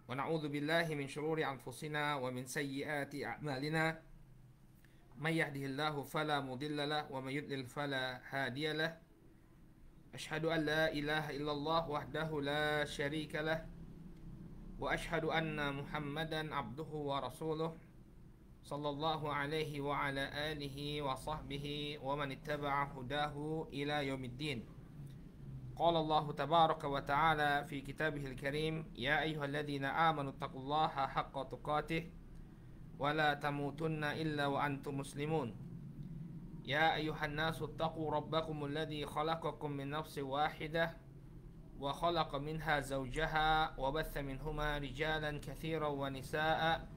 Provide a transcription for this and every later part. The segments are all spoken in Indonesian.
Wa na'udzu billahi min syururi anfusina wa min sayyiati a'malina. May yahdihillahu fala mudilla lahu wa may yudlil fala hadiya lahu. Asyhadu an la ilaha illallah wahdahu la syarika lah wa asyhadu anna Muhammadan abduhu wa rasuluh sallallahu alaihi wa ala alihi wa sahbihi wa man ittaba'a hudahu ila yaumiddin. قال الله تبارك وتعالى في كتابه الكريم يا أيها الذين آمنوا اتقوا الله حق تقاته ولا تموتن إلا وأنتم مسلمون يا أيها الناس اتقوا ربكم الذي خلقكم من نفس واحدة وخلق منها زوجها وبث منهما رجالا كثيرا ونساء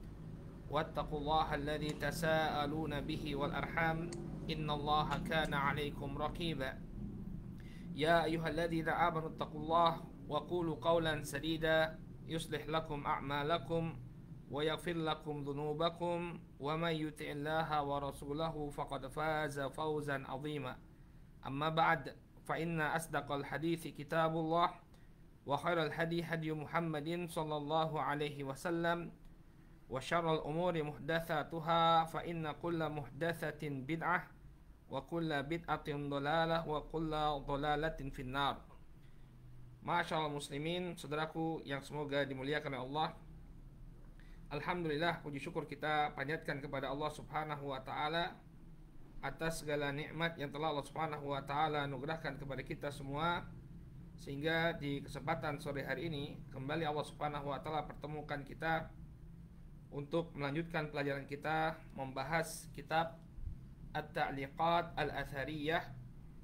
واتقوا الله الذي تساءلون به والأرحام إن الله كان عليكم رقيبا يا أيها الذين آمنوا اتقوا الله وقولوا قولا سديدا يصلح لكم أعمالكم ويغفر لكم ذنوبكم ومن يطع الله ورسوله فقد فاز فوزا عظيما أما بعد فإن أصدق الحديث كتاب الله وخير الهدي هدي محمد صلى الله عليه وسلم وشر الأمور محدثاتها فإن كل محدثة بدعة wa kulla bid'atin dhalalah wa kulla dhalalatin finnar. Masyaallah muslimin, saudaraku yang semoga dimuliakan oleh Allah. Alhamdulillah, puji syukur kita panjatkan kepada Allah Subhanahu wa taala atas segala nikmat yang telah Allah Subhanahu wa taala anugerahkan kepada kita semua, sehingga di kesempatan sore hari ini kembali Allah Subhanahu wa taala pertemukan kita untuk melanjutkan pelajaran kita membahas kitab At-Ta'liqat Al-Athariyah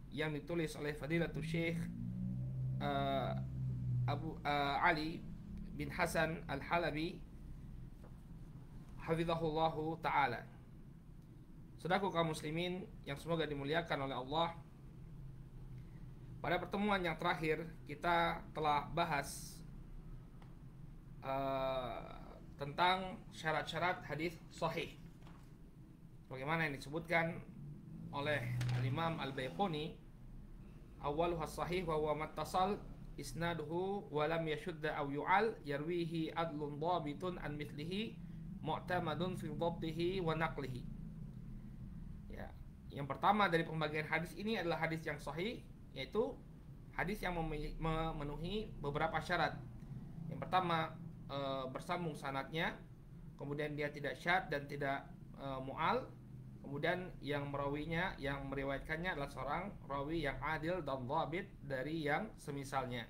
yang ditulis oleh Fadilatul Syekh Abu Ali bin Hasan Al-Halabi hafizahullahu ta'ala. Saudaraku kaum muslimin yang semoga dimuliakan oleh Allah, pada pertemuan yang terakhir kita telah bahas tentang syarat-syarat hadis sahih, bagaimana yang disebutkan oleh Al-Imam Al-Baiquni, awwaluha sahih wa huwa mattasal isnaduhu wa lam yashudda aw yu'al yarwihi adlun dhabitun an mithlihi mu'tamadun fi dhabtihi wa naqlihi. Ya, yang pertama dari pembagian hadis ini adalah hadis yang sahih, yaitu hadis yang memenuhi beberapa syarat. Yang pertama, bersambung sanadnya, kemudian dia tidak syadz dan tidak mu'al. Kemudian yang merawinya, yang meriwayatkannya adalah seorang rawi yang adil dan dhabit dari yang semisalnya.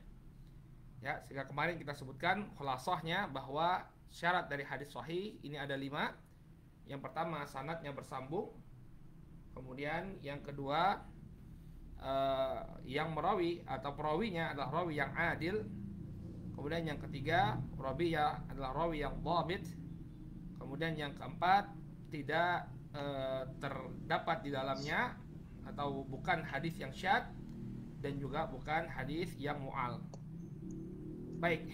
Ya, sehingga kemarin kita sebutkan khulasahnya bahwa syarat dari hadis sahih ini ada 5. Yang pertama, sanadnya bersambung. Kemudian yang kedua, yang merawi atau perawinya adalah rawi yang adil. Kemudian yang ketiga, rawinya adalah rawi yang dhabit. Kemudian yang keempat, tidak terdapat di dalamnya atau bukan hadis yang syadz dan juga bukan hadis yang mu'al. Baik.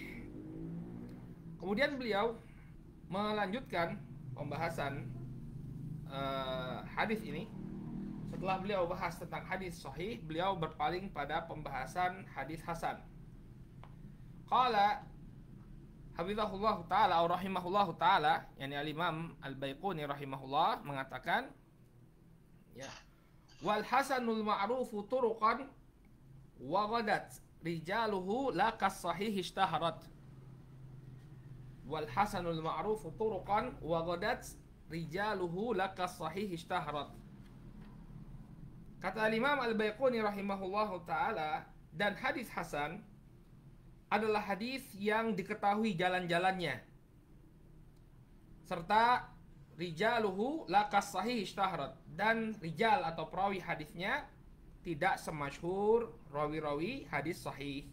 Kemudian beliau melanjutkan pembahasan hadis ini. Setelah beliau bahas tentang hadis sahih, beliau berpaling pada pembahasan hadis hasan. Qala hafizahullah ta'ala atau rahimahullah ta'ala, yakni al-Imam Al-Baiquni rahimahullah mengatakan, ya, wal hasanul ma'rufu turuqan wa ghadat rijaluhu la kas sahih ishtaharat. Wal hasanul ma'rufu turuqan wa ghadat rijaluhu la kas sahih ishtaharat. Kata al-Imam Al-Baiquni rahimahullah ta'ala, dan hadis hasan adalah hadis yang diketahui jalan-jalannya, serta rijaluhu lakas sahih ishtaharat, dan rijal atau perawi hadisnya tidak semasyhur rawi-rawi hadis sahih.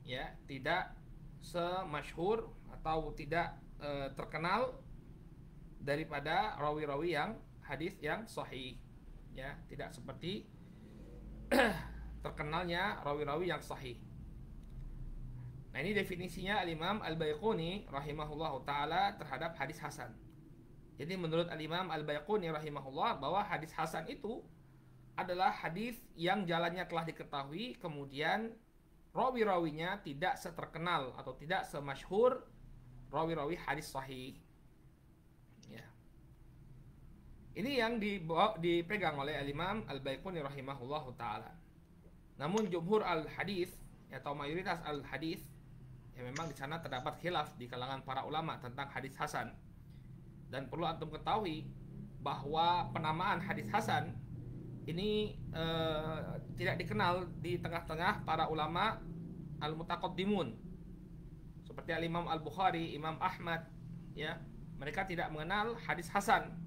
Ya, tidak semasyhur atau tidak terkenal daripada rawi-rawi yang hadis yang sahih. Ya, tidak seperti terkenalnya rawi-rawi yang sahih. Nah, ini definisinya Al-Imam Al-Baiquni rahimahullah ta'ala terhadap hadis hasan. Jadi menurut Al-Imam Al-Baiquni rahimahullah, bahwa hadis hasan itu adalah hadis yang jalannya telah diketahui, kemudian rawi-rawinya tidak seterkenal atau tidak semasyhur rawi-rawi hadis sahih. Ya. Ini yang dipegang oleh Al-Imam Al-Baiquni rahimahullahu taala. Namun jumhur al-hadis atau mayoritas al-hadis, ya memang di sana terdapat khilaf di kalangan para ulama tentang hadis hasan. Dan perlu antum ketahui bahwa penamaan hadis hasan ini tidak dikenal di tengah-tengah para ulama al-mutaqaddimun seperti Al-Imam Al-Bukhari, Imam Ahmad, ya. Mereka tidak mengenal hadis hasan.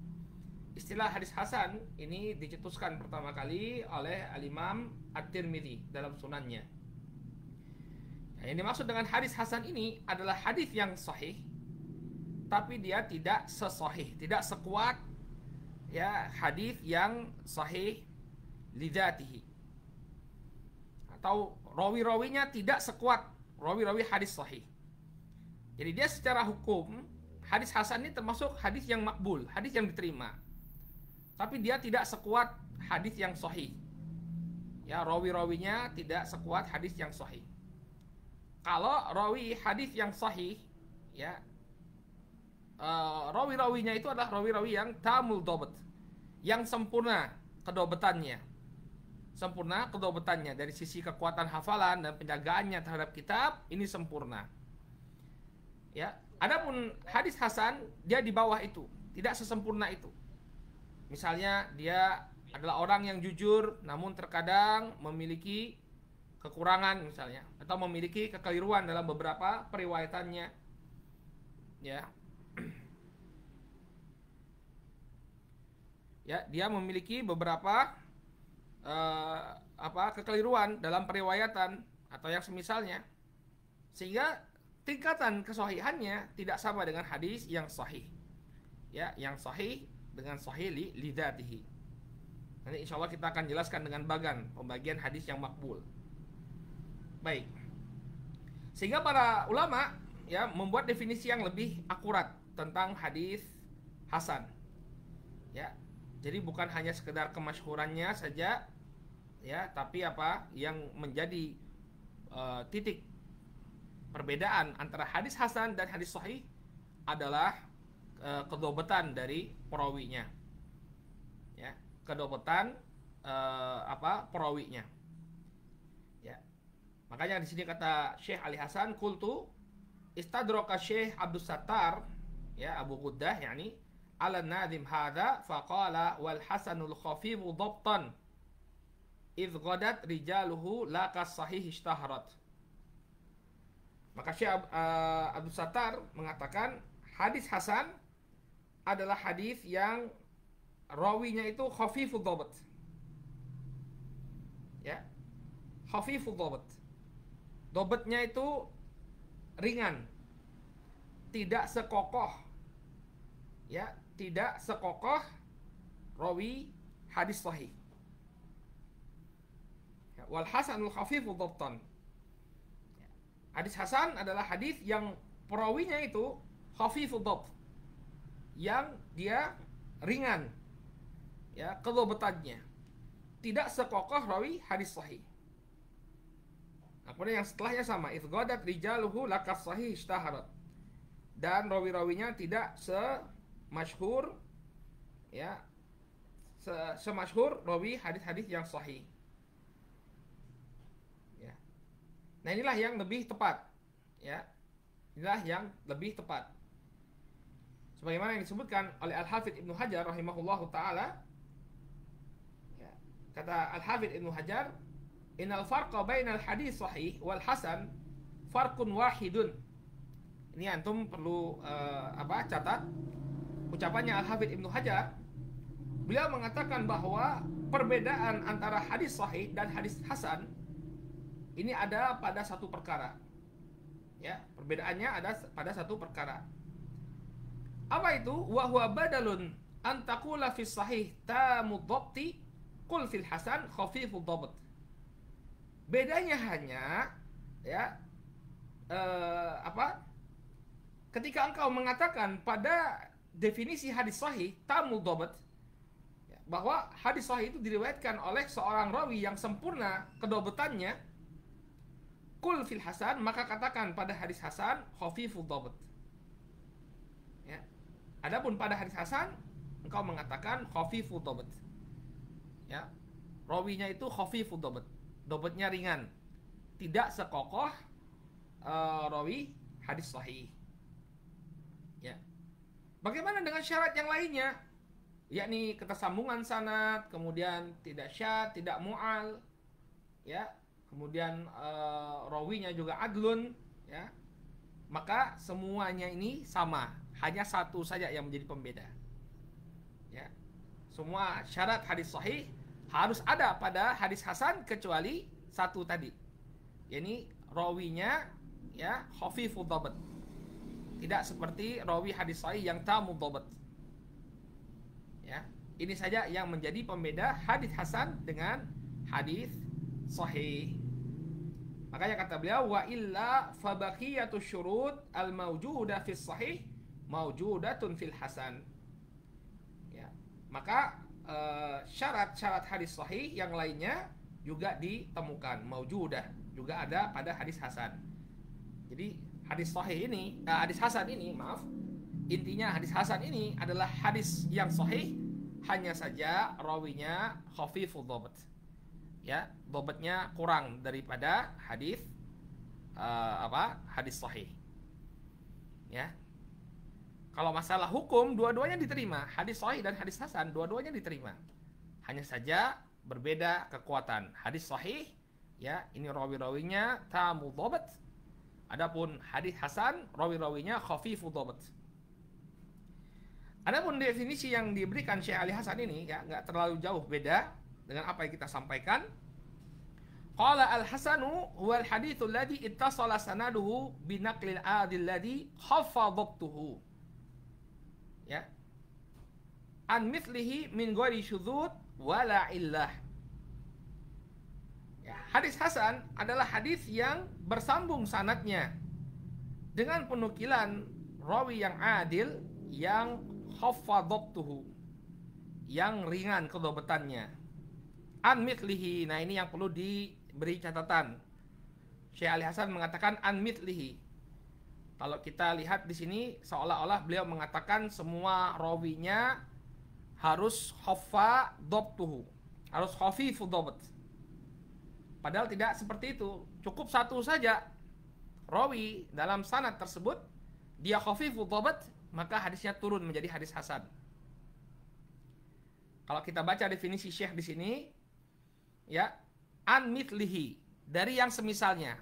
Istilah hadis hasan ini dicetuskan pertama kali oleh Al-Imam At-Tirmidzi dalam sunannya. Nah, yang dimaksud dengan hadis hasan ini adalah hadis yang sahih, tapi dia tidak sesahih, tidak sekuat ya hadis yang sahih lidzatihi, atau rawi-rawinya tidak sekuat rawi-rawi hadis sahih. Jadi dia secara hukum hadis hasan ini termasuk hadis yang makbul, hadis yang diterima, tapi dia tidak sekuat hadis yang sahih. Ya, rawi-rawinya tidak sekuat hadis yang sahih. Kalau rawi hadis yang sahih, ya, rawi-rawinya itu adalah rawi-rawi yang tamul dobat, yang sempurna kedobetannya, sempurna kedobetannya dari sisi kekuatan hafalan dan penjagaannya terhadap kitab ini sempurna. Ya, adapun hadis hasan dia di bawah itu, tidak sesempurna itu. Misalnya dia adalah orang yang jujur namun terkadang memiliki kekurangan misalnya, atau memiliki kekeliruan dalam beberapa periwayatannya. Ya. Ya, dia memiliki beberapa kekeliruan dalam periwayatan atau yang semisalnya, sehingga tingkatan kesahihannya tidak sama dengan hadis yang sahih. Ya, yang sahih dengan sahih li dzatihi. Nanti insyaallah kita akan jelaskan dengan pembagian hadis yang makbul. Baik. Sehingga para ulama ya membuat definisi yang lebih akurat tentang hadis hasan. Ya. Jadi bukan hanya sekedar kemasyhurannya saja ya, tapi yang menjadi titik perbedaan antara hadis hasan dan hadis sahih adalah kedobetan dari perawinya. Ya, kedobetan perawinya. Ya. Makanya di sini kata Syekh Ali Hasan, qultu istadraka Syekh Abdus Sattar ya Abu Ghuddah yakni ala nadhim hadza faqala wal hasanul khafif dhabtan idh ghadat rijaluhu la kas sahih ishtaharat. Maka Syekh Abdul Sattar mengatakan hadis hasan adalah hadis yang rawinya itu khafifud dhabt. Ya. Khafifud dhabt. Dhabatnya itu ringan. Tidak sekokoh. Ya, tidak sekokoh rawi hadis sahih. Ya, wal hasanul khafifud dhabtan. Hadis hasan adalah hadis yang perawinya itu khafifud dhabt, yang dia ringan ya kedobetannya, tidak sekokoh rawi hadis sahih. Nah, kemudian yang setelahnya sama, idghadat rijaluhu lakas sahih ishtaharat, dan rawi-rawinya tidak semasyhur ya semasyhur rawi hadis-hadis yang sahih. Nah, inilah yang lebih tepat. Ya. Inilah yang lebih tepat. Sebagaimana yang disebutkan oleh Al-Hafidz Ibnu Hajar rahimahullahu taala. Ya. Kata Al-Hafidz Ibnu Hajar, "Innal farqa bainal hadis sahih wal hasan farqun wahidun." Ini antum perlu catat ucapannya Al-Hafidz Ibnu Hajar. Beliau mengatakan bahwa perbedaan antara hadis sahih dan hadis hasan ini ada pada satu perkara. Ya, perbedaannya ada pada satu perkara. Apa itu? Wa huwa badalun an taqula fi sahih tamud dhabti qul fil hasan khafifud dhabt. Bedanya hanya ya ketika engkau mengatakan pada definisi hadis sahih tamud dhabt, ya, bahwa hadis sahih itu diriwayatkan oleh seorang rawi yang sempurna kedobetannya, Kul fil hasan, maka katakan pada hadis hasan khafifud dhabt. Ya. Adapun pada hadis hasan engkau mengatakan khafifud dhabt. Ya. Rawinya itu khafifud dhabt. Dhabatnya ringan. Tidak sekokoh rawi hadis sahih. Ya. Bagaimana dengan syarat yang lainnya? Yakni ketersambungan sanad, kemudian tidak syad, tidak mu'al, ya. Kemudian rawinya juga adlun, ya. Maka semuanya ini sama, hanya satu saja yang menjadi pembeda. Ya. Semua syarat hadis sahih harus ada pada hadis hasan kecuali satu tadi. Yakni rawinya ya khafifud dhabt. Tidak seperti rawi hadis sahih yang tamud dhabt. Ya, ini saja yang menjadi pembeda hadis hasan dengan hadis sahih. Makanya kata beliau wa illa fa baqiyatu syurut al mawjuda fis sahih mawjudatun fil hasan. Ya, maka syarat-syarat hadis sahih yang lainnya juga ditemukan, mawjudah juga ada pada hadis hasan. Jadi hadis sahih ini, hadis hasan ini, maaf, intinya hadis hasan ini adalah hadis yang sahih, hanya saja rawinya khafifud dhabt. Ya, dhabatnya kurang daripada hadis hadis sahih. Ya. Kalau masalah hukum, dua-duanya diterima, hadis sahih dan hadis hasan dua-duanya diterima. Hanya saja berbeda kekuatan. Hadis sahih, ya, ini rawi-rawinya tamud dhabt. Adapun hadis hasan, rawi-rawinya khafifud dhabt. Adapun definisi yang diberikan Syekh Ali Hasan ini ya nggak terlalu jauh beda dengan apa yang kita sampaikan. Qala al-hasanu huwa al-haditsul ladzi ittasala sanaduhu bi naqlil adil ladzi khaffa dhabtuhu. Ya. An mithlihi min ghairi syudzud wala illah. Ya, hadis hasan adalah hadis yang bersambung sanadnya dengan penukilan rawi yang adil yang khafadhabtuhu, yang ringan kedhabatannya. An mithlihi, nah ini yang perlu diberi catatan. Syekh Ali Hasan mengatakan an mithlihi. Kalau kita lihat di sini seolah-olah beliau mengatakan semua rawinya harus khafadhabtuhu, harus khafifud dhabt. Padahal tidak seperti itu. Cukup satu saja rawi dalam sanad tersebut dia khafifud dhabt, maka hadisnya turun menjadi hadis hasan. Kalau kita baca definisi Syekh di sini, ya, an mithlihi, dari yang semisalnya.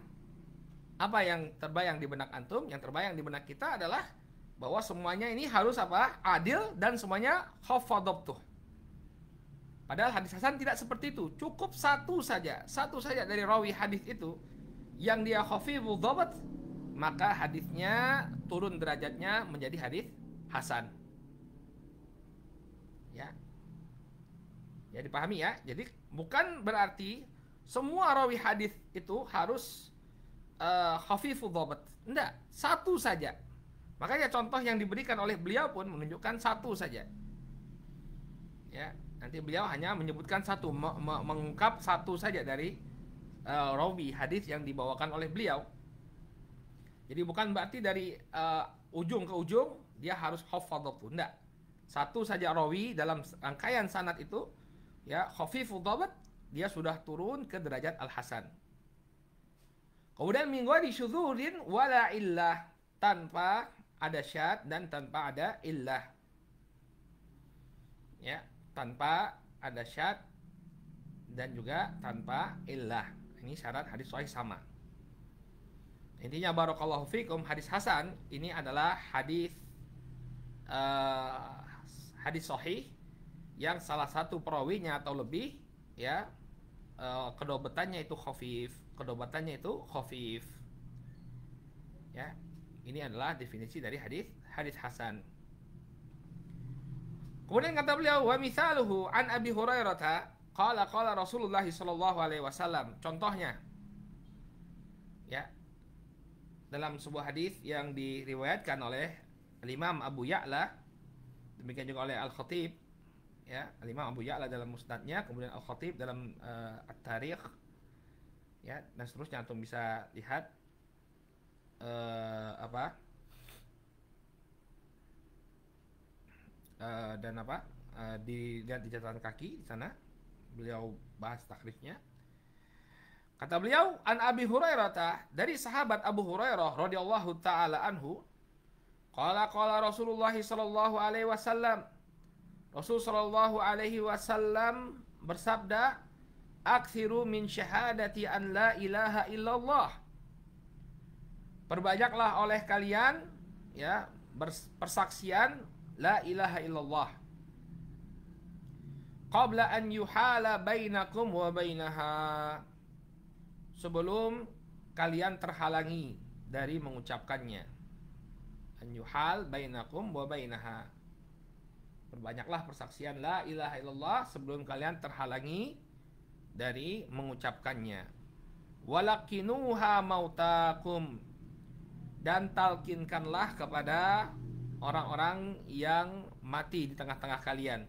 Apa yang terbayang di benak antum? Yang terbayang di benak kita adalah bahwa semuanya ini harus apa? Adil dan semuanya khafadhabtuh. Padahal hadis hasan tidak seperti itu. Cukup satu saja dari rawi hadis itu yang dia khafifud dhabt, maka hadisnya turun derajatnya menjadi hadis hasan. Ya. Ya dipahami ya. Jadi bukan berarti semua rawi hadis itu harus khafifud dhabt. Enggak, satu saja. Makanya contoh yang diberikan oleh beliau pun menunjukkan satu saja. Ya, nanti beliau hanya menyebutkan satu, mengungkap satu saja dari rawi hadis yang dibawakan oleh beliau. Jadi bukan berarti dari ujung ke ujung dia harus khafadhabtu. Enggak. Satu saja rawi dalam rangkaian sanad itu ya khafifud dhabt, dia sudah turun ke derajat al-hasan. Kemudian min ghairi syudzudin wala illah, tanpa ada syad dan tanpa ada illah. Ya, tanpa ada syad dan juga tanpa illah. Ini syarat hadis sahih sama. Intinya barakallahu fikum, hadis hasan ini adalah hadis hadis sahih yang salah satu perawinya atau lebih ya kedobatannya itu khafif, ya. Ini adalah definisi dari hadis hasan. Kemudian kata beliau wa mithaluhu an Abi Hurairah qala Rasulullah sallallahu alaihi wasallam. Contohnya ya dalam sebuah hadis yang diriwayatkan oleh Imam Abu Ya'la, demikian juga oleh Al-Khatib, ya, Imam Abu Ya'la dalam Musnadnya, kemudian Al-Khatib dalam At-Tarikh, ya, dan seterusnya. Antum bisa lihat apa dan apa dilihat di catatan kaki di sana beliau bahas takrifnya. Kata beliau, an Abi Hurairah, dari sahabat Abu Hurairah radhiyallahu taala anhu, qala Rasulullah sallallahu alaihi wasallam, Rasul sallallahu alaihi wasallam bersabda, "Aktsiru min syahadati an la ilaha illallah." Perbanyaklah oleh kalian ya persaksian la ilaha illallah. Qabla an yuhala bainakum wa bainaha. Sebelum kalian terhalangi dari mengucapkannya. An yuhal bainakum wa bainaha. Perbanyaklah persaksian la ilaha illallah sebelum kalian terhalangi dari mengucapkannya. Walakinuha mautakum, dan talkinkanlah kepada orang-orang yang mati di tengah-tengah kalian.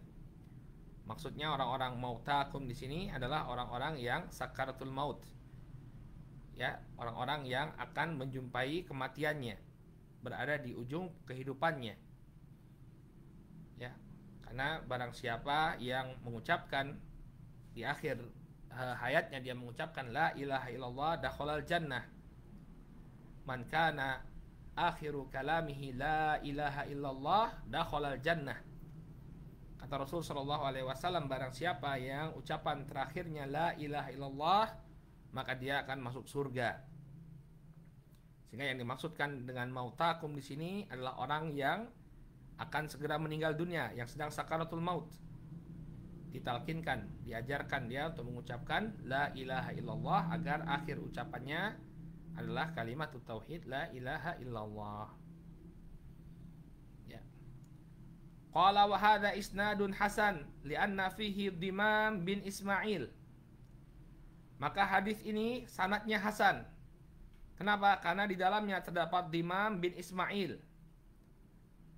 Maksudnya orang-orang mautakum di sini adalah orang-orang yang sakaratul maut. Ya, orang-orang yang akan menjumpai kematiannya, berada di ujung kehidupannya. Ya, karena barang siapa yang mengucapkan di akhir hayatnya dia mengucapkan la ilaha illallah dakhalal jannah. Man kana akhiru kalamihi la ilaha illallah dakhalal jannah. Kata Rasul sallallahu alaihi wasallam, barang siapa yang ucapan terakhirnya la ilaha illallah, maka dia akan masuk surga. Sehingga yang dimaksudkan dengan mautakum di sini adalah orang yang akan segera meninggal dunia, yang sedang sakaratul maut. Ditalkinkan, diajarkan dia untuk mengucapkan la ilaha illallah agar akhir ucapannya adalah kalimat tauhid la ilaha illallah. Ya. Qala wa hadza isnadun hasan li'anna fihi Dimam bin Ismail. Maka hadis ini sanadnya hasan. Kenapa? Karena di dalamnya terdapat Dimam bin Ismail.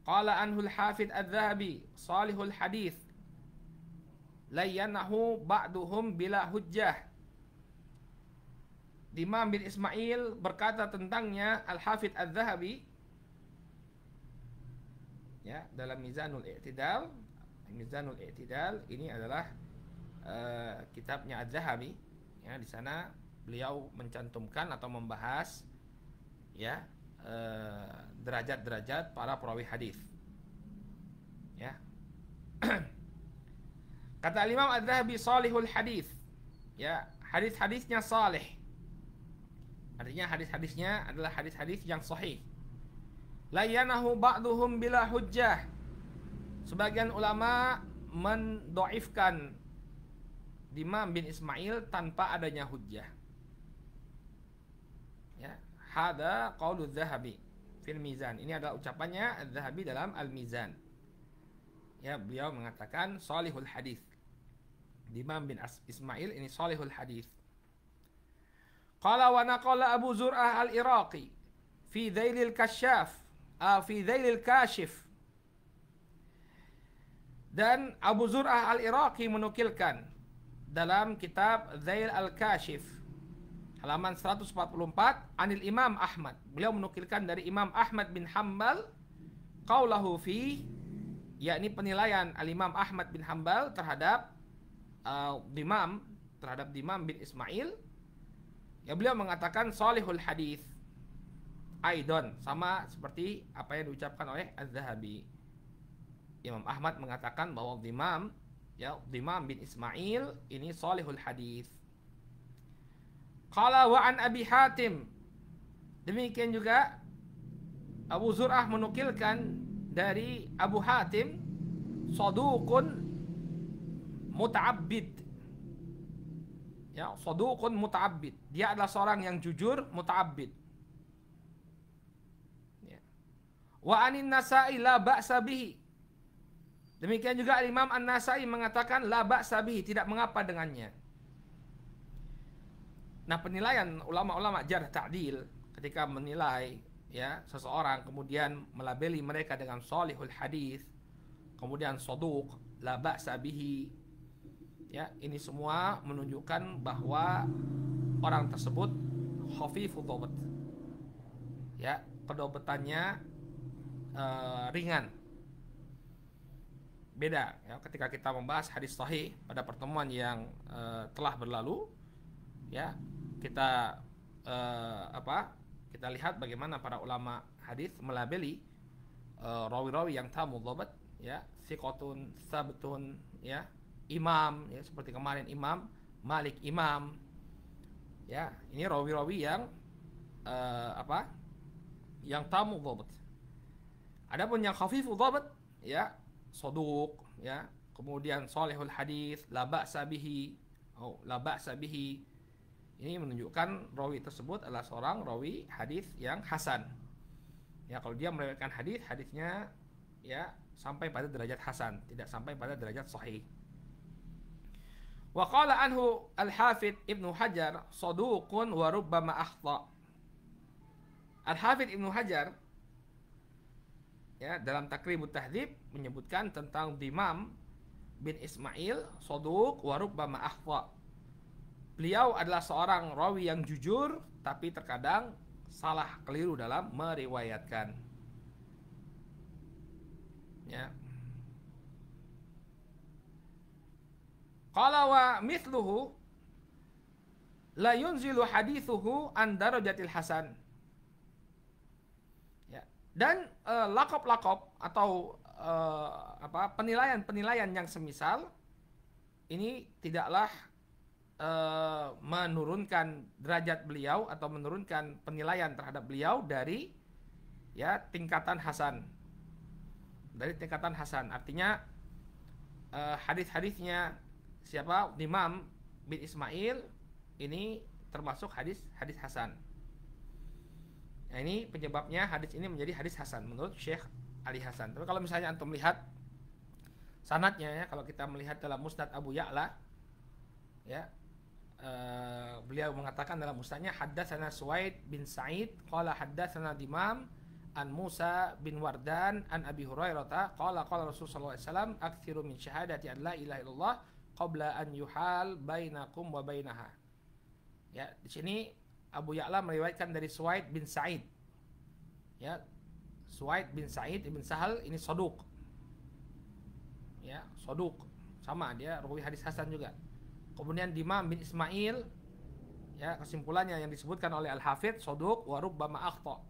Qala anhul Hafidz Adz-Dzahabi, salihul hadis. Layyanahu ba'duhum bila hujjah. Dimam bin Ismail berkata tentangnya Al-Hafidz Adz-Dzahabi ya, dalam Mizanul I'tidal. Mizanul I'tidal ini adalah kitabnya Adz-Dzahabi. Ya, di sana beliau mencantumkan atau membahas ya derajat-derajat para perawi hadis. Ya. Kata Imam Adz-Dzahabi salihul hadis. Ya, hadis-hadisnya salih. Artinya hadis-hadisnya adalah hadis-hadis yang sahih. Layanahu ba'duhum bila hujjah. Sebagian ulama mendoifkan Dimam bin Ismail tanpa adanya hujjah. Ya, hada qaulu Dzahabi fil Mizan. Ini adalah ucapannya Dzahabi dalam Al-Mizan. Ya, beliau mengatakan salihul hadis. Dimam bin Ismail ini salihul hadis. Qala wa naqala Abu Zur'ah al-Iraqi fi Dhailil Kashaf, fi Dhailil Kashif. Dan Abu Zur'ah al-Iraqi menukilkan dalam kitab Dhail al-Kashif halaman 144 anil Imam Ahmad. Beliau menukilkan dari Imam Ahmad bin Hanbal qaulahu fi, yakni penilaian al-Imam Ahmad bin Hanbal terhadap Dimam bin Ismail. Ya, beliau mengatakan salihul hadis. Aidon, sama seperti apa yang diucapkan oleh Az-Zahabi. Imam Ahmad mengatakan bahwa Dimam bin Ismail ini salihul hadis. Qala wa an Abi Hatim. Demikian juga Abu Zur'ah menukilkan dari Abu Hatim, saduqun muta'abbid. Ya, saduqun muta'abbid. Dia adalah seorang yang jujur, muta'abbid. Ya. Wa anin Nasa'i la ba'sa bihi. Demikian juga Imam An-Nasa'i mengatakan la ba'sa bihi, tidak mengapa dengannya. Nah, penilaian ulama-ulama jarh ta'dil ketika menilai ya seseorang kemudian melabeli mereka dengan salihul hadis, kemudian saduq, la ba'sa bihi. Ya, ini semua menunjukkan bahwa orang tersebut khafifud dhabt. Ya, kedobetannya ringan. Beda ya ketika kita membahas hadis sahih pada pertemuan yang telah berlalu, ya kita kita lihat bagaimana para ulama hadis melabeli rawi-rawi yang tamu dhabt, ya, thiqatun, sabtun, ya, imam, ya, seperti kemarin Imam Malik, imam, ya, ini rawi-rawi yang yang tamu dhabt. Adapun yang khafifud dhabt, ya, saduq, ya, kemudian salihul hadis, la ba'sa bihi, la ba'sa bihi. Ini menunjukkan rawi tersebut adalah seorang rawi hadis yang hasan. Ya, kalau dia meriwayatkan hadis, hadisnya ya sampai pada derajat hasan, tidak sampai pada derajat sahih. Wa qala anhu al-Hafidz Ibnu Hajar saduqun wa rubbama akhta. Al-Hafidz Ibnu Hajar, ya, dalam Taqribut Tahdzib menyebutkan tentang Dimam bin Ismail saduq wa rubbama akhta. Beliau adalah seorang rawi yang jujur, tapi terkadang salah keliru dalam meriwayatkan. Ya. Qala wa mithluhu la yunzilu hadithuhu an darajatil hasan. Ya. Dan lakop-lakop atau penilaian-penilaian yang semisal ini tidaklah menurunkan derajat beliau atau menurunkan penilaian terhadap beliau dari, ya, tingkatan hasan. Dari tingkatan hasan, artinya hadis-hadisnya siapa? Dimam bin Ismail ini termasuk hadis hasan. Nah, ini penyebabnya hadis ini menjadi hadis hasan menurut Syekh Ali Hasan. Tapi kalau misalnya antum lihat sanadnya, ya, kalau kita melihat dalam Musnad Abu Ya'la, ya, beliau mengatakan dalam musnadnya haddatsana Suwaid bin Sa'id qala haddatsana Dimam an Musa bin Wardan an Abi Hurairah qala Rasulullah sallallahu alaihi wasallam aktsiru min syahadati an la ilaha illallah qabla an yuhal bainakum wa bainaha. Ya, di sini Abu Ya'la meriwayatkan dari Suwaid bin Sa'id. Ya, Suwaid bin Sa'id ibn Sahal ini saduq. Ya, saduq. Sama, dia rawi hadis hasan juga. Kemudian Dimam bin Ismail, ya, kesimpulannya yang disebutkan oleh Al-Hafidz saduq wa rubbama akhta.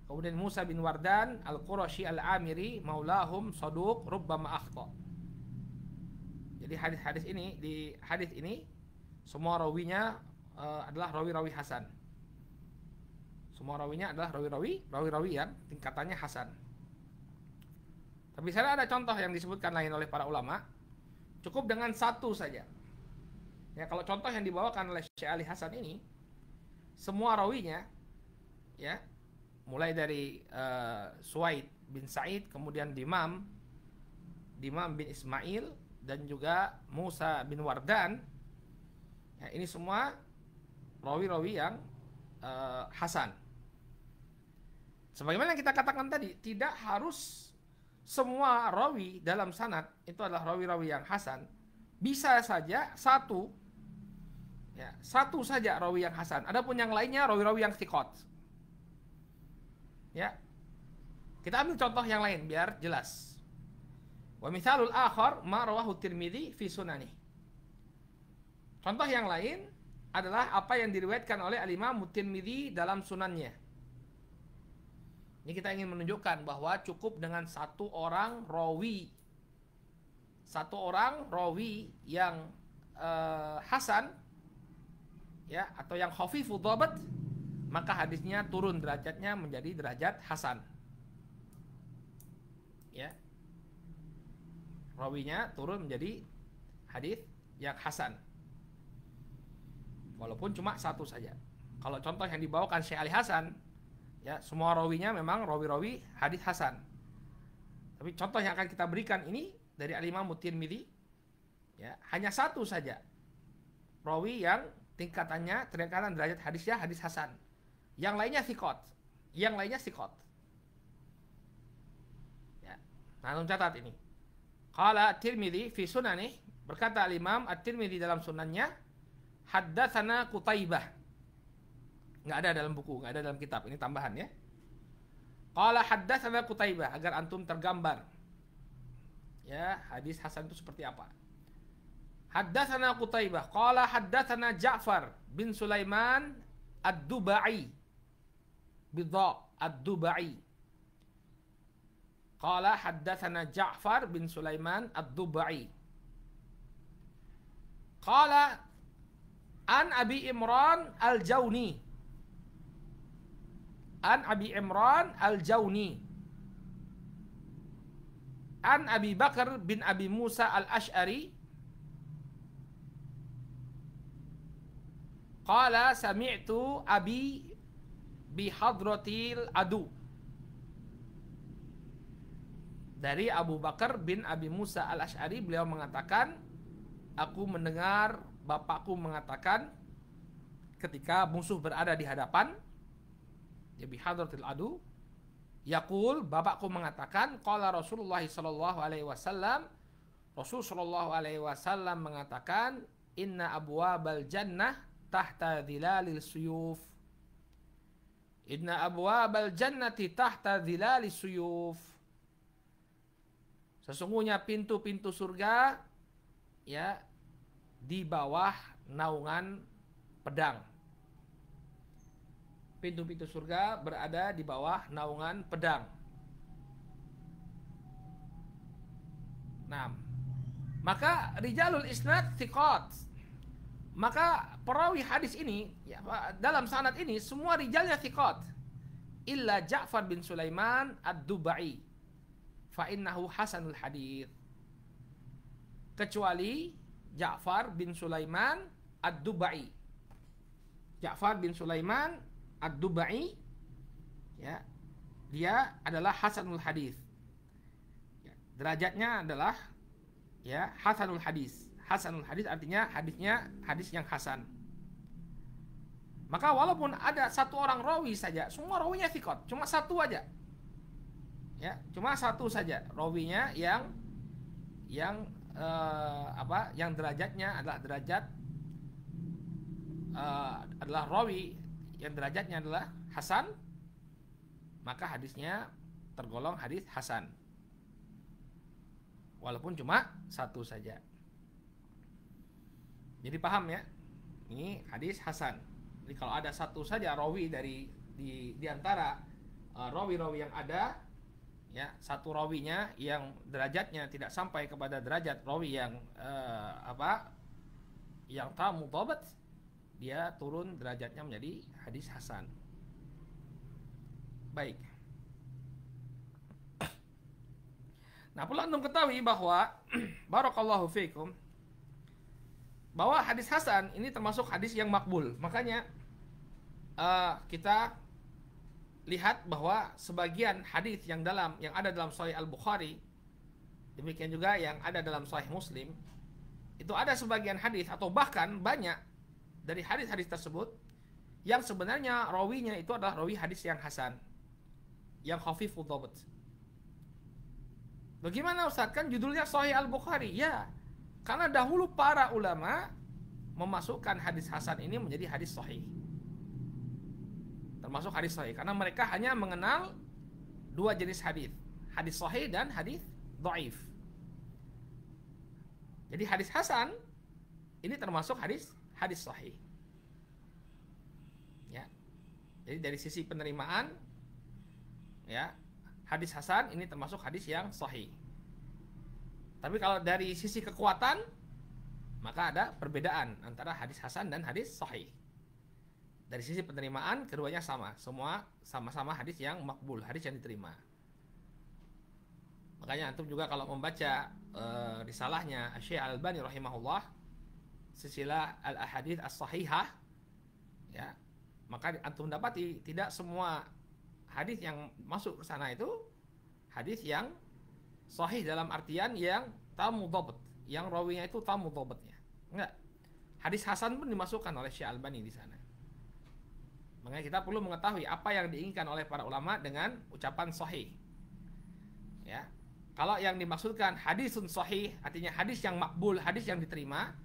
Kemudian Musa bin Wardan Al-Qurashi Al-Amiri maulahum saduq rubbama akhta. Jadi hadis-hadis ini, di hadis ini semua rawinya adalah rawi-rawi hasan. Semua rawinya adalah rawi-rawi yang tingkatannya hasan. Tapi saya ada contoh yang disebutkan lain oleh para ulama. Cukup dengan satu saja. Ya, kalau contoh yang dibawakan oleh Syekh Ali Hasan ini, semua rawinya, ya, mulai dari Suwaid bin Sa'id, kemudian Dimam bin Ismail, dan juga Musa bin Wardan, ya, ini semua rawi-rawi yang hasan. Sebagaimana yang kita katakan tadi, tidak harus semua rawi dalam sanad itu adalah rawi-rawi yang hasan. Bisa saja satu saja rawi yang hasan. Adapun yang lainnya rawi-rawi yang thiqat. Ya. Kita ambil contoh yang lain biar jelas. Wa mithalul akhar ma rawahu Tirmidzi fi sunani. Contoh yang lain adalah apa yang diriwayatkan oleh Al-Imam Tirmidzi dalam sunannya. Ini kita ingin menunjukkan bahwa cukup dengan satu orang rawi yang hasan, ya, atau yang khafifud dhabt, maka hadisnya turun derajatnya menjadi derajat hasan. Ya. Rawinya turun menjadi hadis yang hasan. Walaupun cuma satu saja. Kalau contoh yang dibawakan Syekh Ali Hasan, ya, semua rawinya memang rawi-rawi hadis hasan. Tapi contoh yang akan kita berikan ini dari Al-Imam Tirmidzi, ya, hanya satu saja rawi yang tingkatannya derajat hadisnya hadis hasan. Yang lainnya thiqat. Ya. Nah, catat ini. Qala Tirmidzi fi sunani, berkata Al-Imam At-Tirmidzi dalam sunannya, haddatsana Qutaibah. Nggak ada dalam buku, nggak ada dalam kitab. Ini tambahan ya. Qala haddatsana Qutaibah, agar antum tergambar. Ya, hadis hasan itu seperti apa. Haddatsana Qutaibah, qala haddatsana Ja'far bin Sulaiman ad-Dubai. Bidha ad-Dubai. Qala haddatsana Ja'far bin Sulaiman ad-Dubai. Qala an Abi Imran al-Jawni. An Abi Imran al-Jawni. An Abi Bakar bin Abi Musa al-Ash'ari. Qala sami'tu Abi bihadratil adu. Dari Abu Bakar bin Abi Musa al-Ash'ari, beliau mengatakan, aku mendengar bapakku mengatakan ketika musuh berada di hadapan, ya bihadratil adu, yaqul, bapakku mengatakan, qala Rasulullah sallallahu alaihi wasallam, Rasul sallallahu alaihi wasallam mengatakan, inna abwabal jannah tahta dhilalil suyuf. Inna abwabal jannati tahta dhilalis suyuf. Sesungguhnya pintu-pintu surga ya di bawah naungan pedang. Pintu-pintu surga berada di bawah naungan pedang. Nah, maka rijalul isnad thiqat. Maka perawi hadis ini ya, dalam sanad ini semua rijalnya thiqat. Illa Ja'far bin Sulaiman ad-Dubai. Fa innahu hasanul hadits. Kecuali Ja'far bin Sulaiman ad-Dubai. Ja'far bin Sulaiman ad-Dubai ya, dia adalah hasanul hadits. Ya, derajatnya adalah ya hasanul hadits. Hasanul hadits artinya hadisnya hadis yang hasan. Maka walaupun ada satu orang rawi saja, semua rawinya thiqat, cuma satu aja. Ya, cuma satu saja rawinya yang yang derajatnya adalah derajat adalah rawi yang derajatnya adalah hasan, maka hadisnya tergolong hadis hasan. Walaupun cuma satu saja. Jadi paham ya? Ini hadis hasan. Jadi kalau ada satu saja rawi di antara rawi-rawi yang ada, ya, satu rawinya yang derajatnya tidak sampai kepada derajat rawi yang yang tamu dhabat, dia turun derajatnya menjadi hadis hasan. Baik. Nah, perlu antum ketahui bahwa barakallahu fiikum, bahwa hadis hasan ini termasuk hadis yang makbul. Makanya kita lihat bahwa sebagian hadis yang ada dalam Sahih Al-Bukhari, demikian juga yang ada dalam Sahih Muslim, itu ada sebagian hadis atau bahkan banyak dari hadis-hadis tersebut yang sebenarnya rawinya itu adalah rawi hadis yang hasan, yang khafifud dhabt. Bagaimana Ustaz? Kan judulnya Sahih Al-Bukhari. Ya, karena dahulu para ulama memasukkan hadis hasan ini menjadi hadis sahih. Termasuk hadis sahih, karena mereka hanya mengenal dua jenis hadis, hadis sahih dan hadis dhaif. Jadi hadis hasan ini termasuk hadis sahih. Ya. Jadi dari sisi penerimaan, ya, hadis hasan ini termasuk hadis yang sahih. Tapi kalau dari sisi kekuatan, maka ada perbedaan antara hadis hasan dan hadis sahih. Dari sisi penerimaan, keduanya sama. Semua sama-sama hadis yang makbul, hadis yang diterima. Makanya antum juga kalau membaca risalahnya Syekh Al-Albani rahimahullah, Silsilah Al-Ahadits As-Sahihah, ya, maka antum dapati tidak semua hadis yang masuk ke sana itu hadis yang sahih dalam artian yang tamu dhabt, yang rawinya itu tamu dhabtnya. Enggak. Hadis hasan pun dimasukkan oleh Syekh Al-Albani di sana. Makanya kita perlu mengetahui apa yang diinginkan oleh para ulama dengan ucapan sahih. Ya. Kalau yang dimaksudkan hadisun sahih, artinya hadis yang makbul, hadis yang diterima,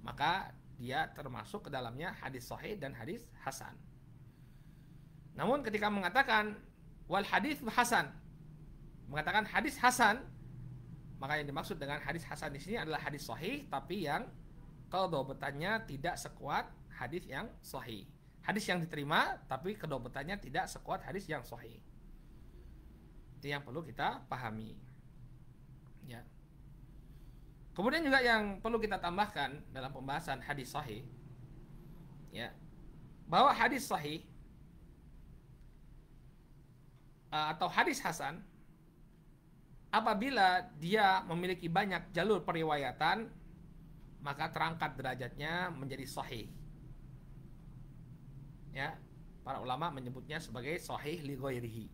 maka dia termasuk ke dalamnya hadis sahih dan hadis hasan. Namun ketika mengatakan wal hadis hasan, mengatakan hadis hasan, maka yang dimaksud dengan hadis hasan di sini adalah hadis sahih tapi yang kedobetannya tidak sekuat hadis yang sahih. Hadis yang diterima tapi kedobetannya tidak sekuat hadis yang sahih. Itu yang perlu kita pahami. Ya. Kemudian juga yang perlu kita tambahkan dalam pembahasan hadis sahih, ya, bahwa hadis sahih atau hadis hasan apabila dia memiliki banyak jalur periwayatan, maka terangkat derajatnya menjadi sahih. Ya, para ulama menyebutnya sebagai sahih li ghairihi.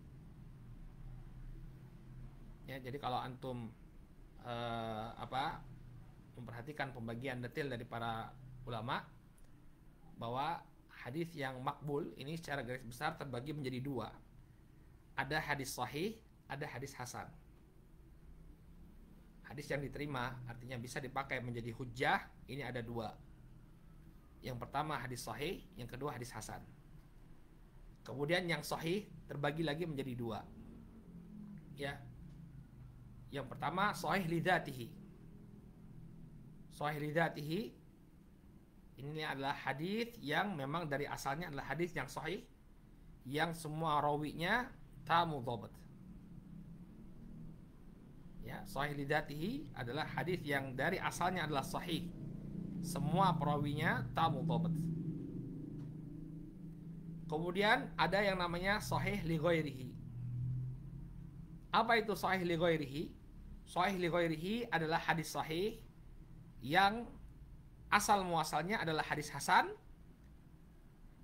Ya, jadi kalau antum memperhatikan pembagian detail dari para ulama, bahwa hadis yang makbul ini secara garis besar terbagi menjadi dua. Ada hadis sahih, ada hadis hasan. Hadis yang diterima artinya bisa dipakai menjadi hujjah, ini ada dua. Yang pertama hadis sahih, yang kedua hadis hasan. Kemudian yang sahih terbagi lagi menjadi dua. Ya. Yang pertama sahih lidzatihi. Sahih lidzatihi ini adalah hadis yang memang dari asalnya adalah hadis yang sahih, yang semua rawinya tamu dhabt. Ya, sahih lidzatihi adalah hadis yang dari asalnya adalah sahih, semua perawinya tamu dhabt. Kemudian ada yang namanya sahih li ghairihi. Apa itu sahih li ghairihi? Sahih li ghairihi adalah hadis sahih yang asal muasalnya adalah hadis hasan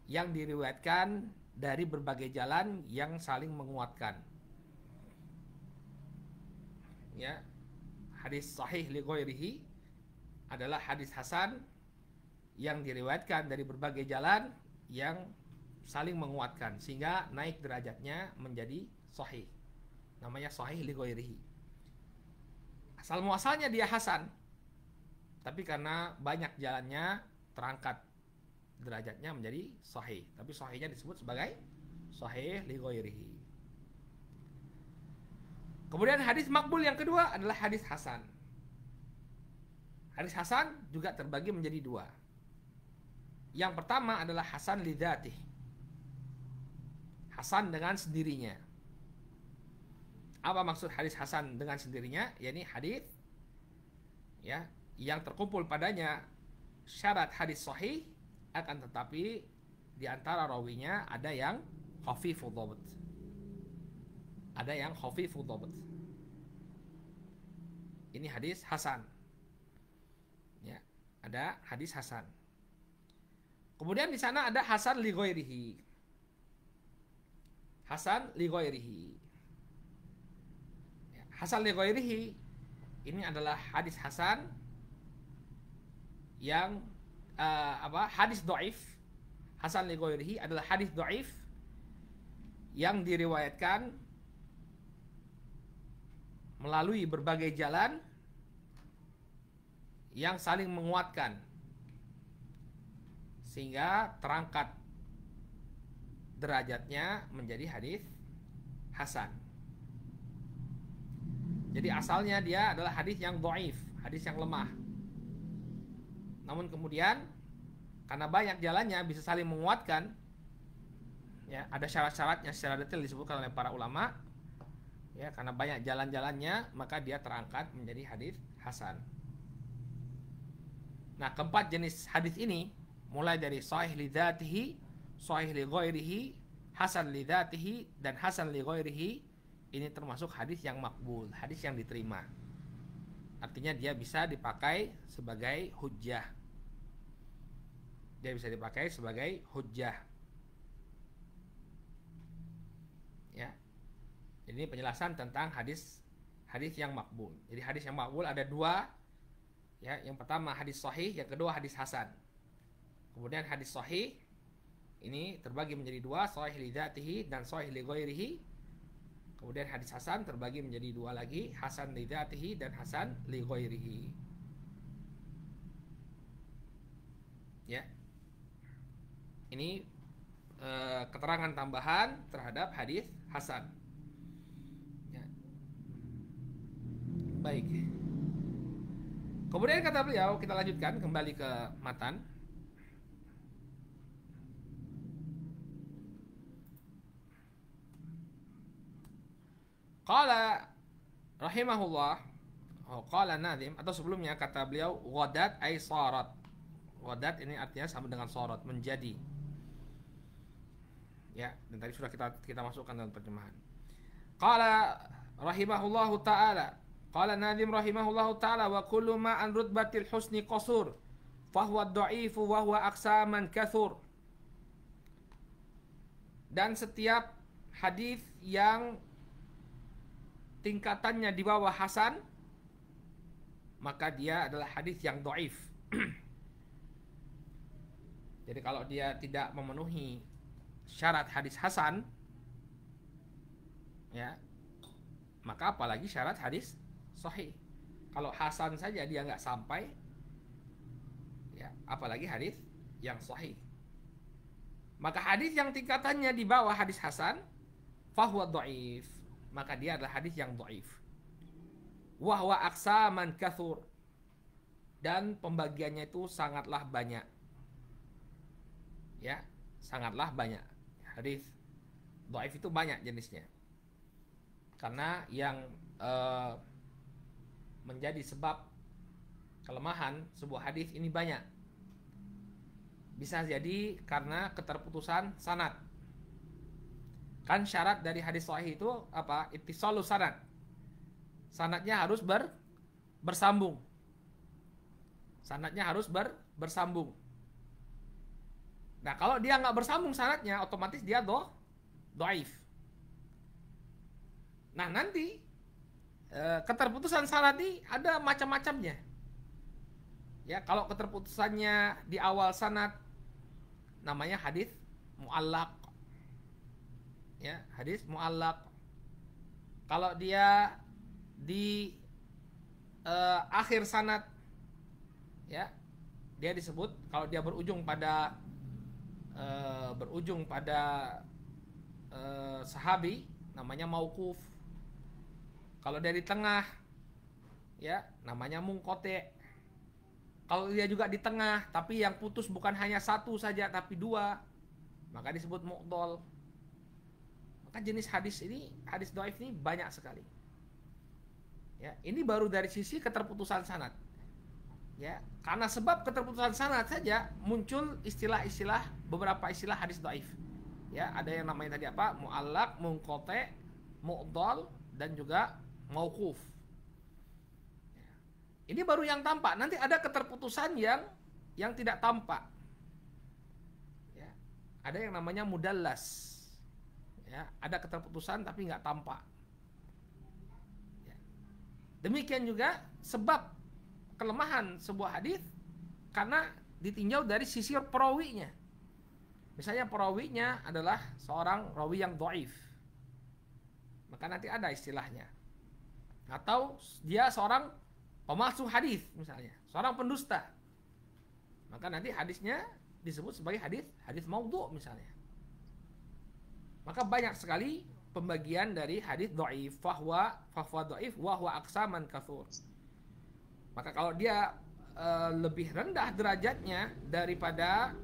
yang diriwayatkan dari berbagai jalan yang saling menguatkan. Ya, hadis sahih li ghairihi adalah hadis hasan yang diriwayatkan dari berbagai jalan yang saling menguatkan sehingga naik derajatnya menjadi sahih. Namanya sahih li ghairihi. Asal muasalnya dia hasan, tapi karena banyak jalannya terangkat derajatnya menjadi sahih. Tapi sahihnya disebut sebagai sahih li ghairihi. Kemudian hadis makbul yang kedua adalah hadis hasan. Hadis hasan juga terbagi menjadi dua. Yang pertama adalah hasan lidzatih. Hasan dengan sendirinya. Apa maksud hadis hasan dengan sendirinya? Yakni hadis ya yang terkumpul padanya syarat hadis sahih, akan tetapi di antara rawinya ada yang khafifud dhabt. Ada yang khafifud dhabt. Ini hadis hasan. Ya, ada hadis hasan. Kemudian di sana ada hasan li ghairihi. Hasan li ghairihi. Ya, hasan li ghairihi ini adalah hadis hasan yang hadis dhaif. Hasan li ghairihi adalah hadis dhaif yang diriwayatkan melalui berbagai jalan yang saling menguatkan sehingga terangkat derajatnya menjadi hadis hasan. Jadi asalnya dia adalah hadis yang dhaif, hadis yang lemah. Namun kemudian karena banyak jalannya bisa saling menguatkan, ya, ada syarat-syaratnya secara detail disebutkan oleh para ulama. Ya, karena banyak jalan-jalannya maka dia terangkat menjadi hadis hasan. Nah, keempat jenis hadis ini mulai dari sahih li dzatihi, sahih li ghairihi, hasan li dzatihi dan hasan li ghairihi, ini termasuk hadis yang makbul, hadis yang diterima. Artinya dia bisa dipakai sebagai hujjah. Dia bisa dipakai sebagai hujjah. Ya. Ini penjelasan tentang hadis yang makbul. Jadi hadis yang makbul ada dua. Ya, yang pertama hadis sahih, yang kedua hadis hasan. Kemudian hadis sahih ini terbagi menjadi dua, sahih li dzatihi dan sahih li ghairihi. Kemudian hadis hasan terbagi menjadi dua lagi, hasan li dzatihi dan hasan li ghairihi. Ya, ini keterangan tambahan terhadap hadis hasan. Ya. Baik. Kemudian kata beliau, kita lanjutkan kembali ke matan. Qala rahimahullah, qala Nadhim, atau sebelumnya kata beliau ghadat ay sarat. Ghadat ini artinya sama dengan sarat, menjadi. Ya, dan tadi sudah kita masukkan dalam terjemahan. Qala rahimahullahu taala, qala Nadhim rahimahullahu taala, wa kullu ma an rutbatil husni qasur fahuwa dha'ifu wa huwa aqsaman kathur. Dan setiap hadis yang tingkatannya di bawah hasan, maka dia adalah hadis yang dhaif. Jadi kalau dia tidak memenuhi syarat hadis hasan, ya, maka apalagi syarat hadis sahih. Kalau hasan saja dia nggak sampai, ya, apalagi hadis yang sahih. Maka hadis yang tingkatannya di bawah hadis hasan, fahuwa dhaif, maka dia adalah hadis yang dhaif. Wa huwa aqsaman kathur, dan pembagiannya itu sangatlah banyak. Ya, sangatlah banyak. Hadis dhaif itu banyak jenisnya. Karena yang menjadi sebab kelemahan sebuah hadis ini banyak. Bisa jadi karena keterputusan sanad. Kan syarat dari hadis sahih itu apa? Ittisalus sanad. Sanadnya harus bersambung. Sanadnya harus bersambung. Nah, kalau dia nggak bersambung sanadnya, otomatis dia dhaif. Nah, nanti keterputusan sanad ini ada macam-macamnya. Ya, kalau keterputusannya di awal sanad namanya hadis mu'allaq. Ya, hadis mu'allaq. Kalau dia di akhir sanad, ya, dia disebut, kalau dia berujung pada sahabi, namanya mauquf. Kalau dia di tengah, ya, namanya munqati'. Kalau dia juga di tengah, tapi yang putus bukan hanya satu saja, tapi dua, maka disebut mu'dhal. Maka jenis hadis ini, hadis dhaif ini banyak sekali. Ya, ini baru dari sisi keterputusan sanad. Ya, karena sebab keterputusan sanad saja muncul istilah-istilah, beberapa istilah hadis dhaif. Ya, ada yang namanya tadi apa? Mu'allaq, munqati', mu'dhal, dan juga mauquf. Ini baru yang tampak. Nanti ada keterputusan yang tidak tampak. Ya, ada yang namanya mudallas. Ya, ada keterputusan tapi nggak tampak. Ya. Demikian juga sebab kelemahan sebuah hadis karena ditinjau dari sisi perawinya. Misalnya perawinya adalah seorang rawi yang dhaif, maka nanti ada istilahnya. Atau dia seorang pemalsu hadis, misalnya seorang pendusta, maka nanti hadisnya disebut sebagai hadis maudhu' misalnya. Maka banyak sekali pembagian dari hadis dhaif. Fahuwa dhaif wa huwa aqsaman katsur. Maka kalau dia lebih rendah derajatnya daripada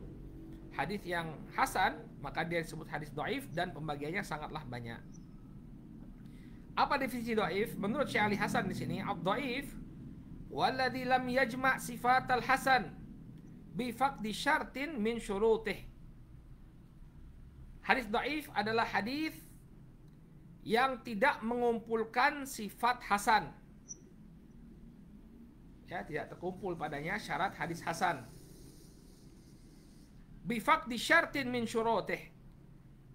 hadis yang hasan, maka dia disebut hadis dhaif dan pembagiannya sangatlah banyak. Apa definisi dhaif? Menurut Syekh Ali Hasan di sini, ad-dhaif walladzi lam yajma' sifatal hasan bi faqdi syartin min syurutih. Hadis dhaif adalah hadis yang tidak mengumpulkan sifat hasan. Ya, tidak terkumpul padanya syarat hadis hasan. Bi faqdi syartin min syurutih.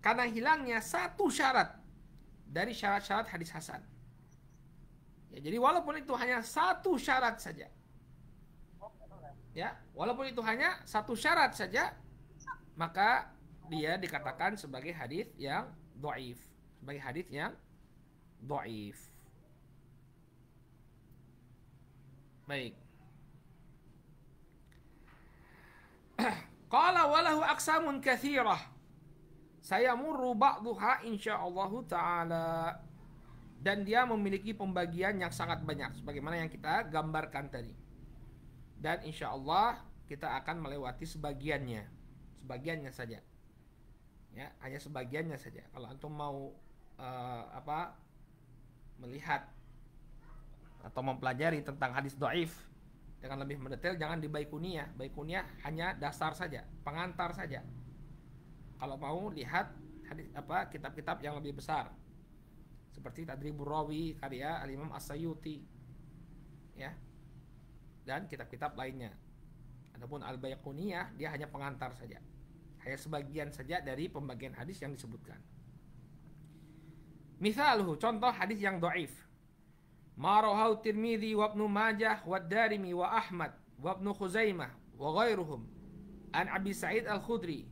Karena hilangnya satu syarat dari syarat-syarat hadis hasan. Ya, jadi walaupun itu hanya satu syarat saja, ya, walaupun itu hanya satu syarat saja, maka dia dikatakan sebagai hadis yang dhaif, sebagai hadis yang dhaif. Baik. Qala walahu aqsamun katsirah. Sayamurru ba'dhuha insyaallah taala. Dan dia memiliki pembagian yang sangat banyak sebagaimana yang kita gambarkan tadi. Dan insyaallah kita akan melewati sebagiannya. Sebagiannya saja. Ya, hanya sebagiannya saja. Kalau antum mau melihat atau mempelajari tentang hadis dhaif dengan lebih mendetail, jangan di Baikuniyah. Baikuniyah hanya dasar saja, pengantar saja. Kalau mau lihat hadis kitab-kitab yang lebih besar seperti Tadribur Rawi karya Al-Imam As-Sayuti, ya, dan kitab-kitab lainnya. Adapun Al-Baikuniyah dia hanya pengantar saja, hanya sebagian saja dari pembagian hadis yang disebutkan. Misaluhu, contoh hadis yang dhaif. Ma rawahu Tirmidzi wa Ibnu Majah wa Darimi wa Ahmad wa Ibnu Khuzaimah wa ghairuhum an Abi Sa'id Al-Khudri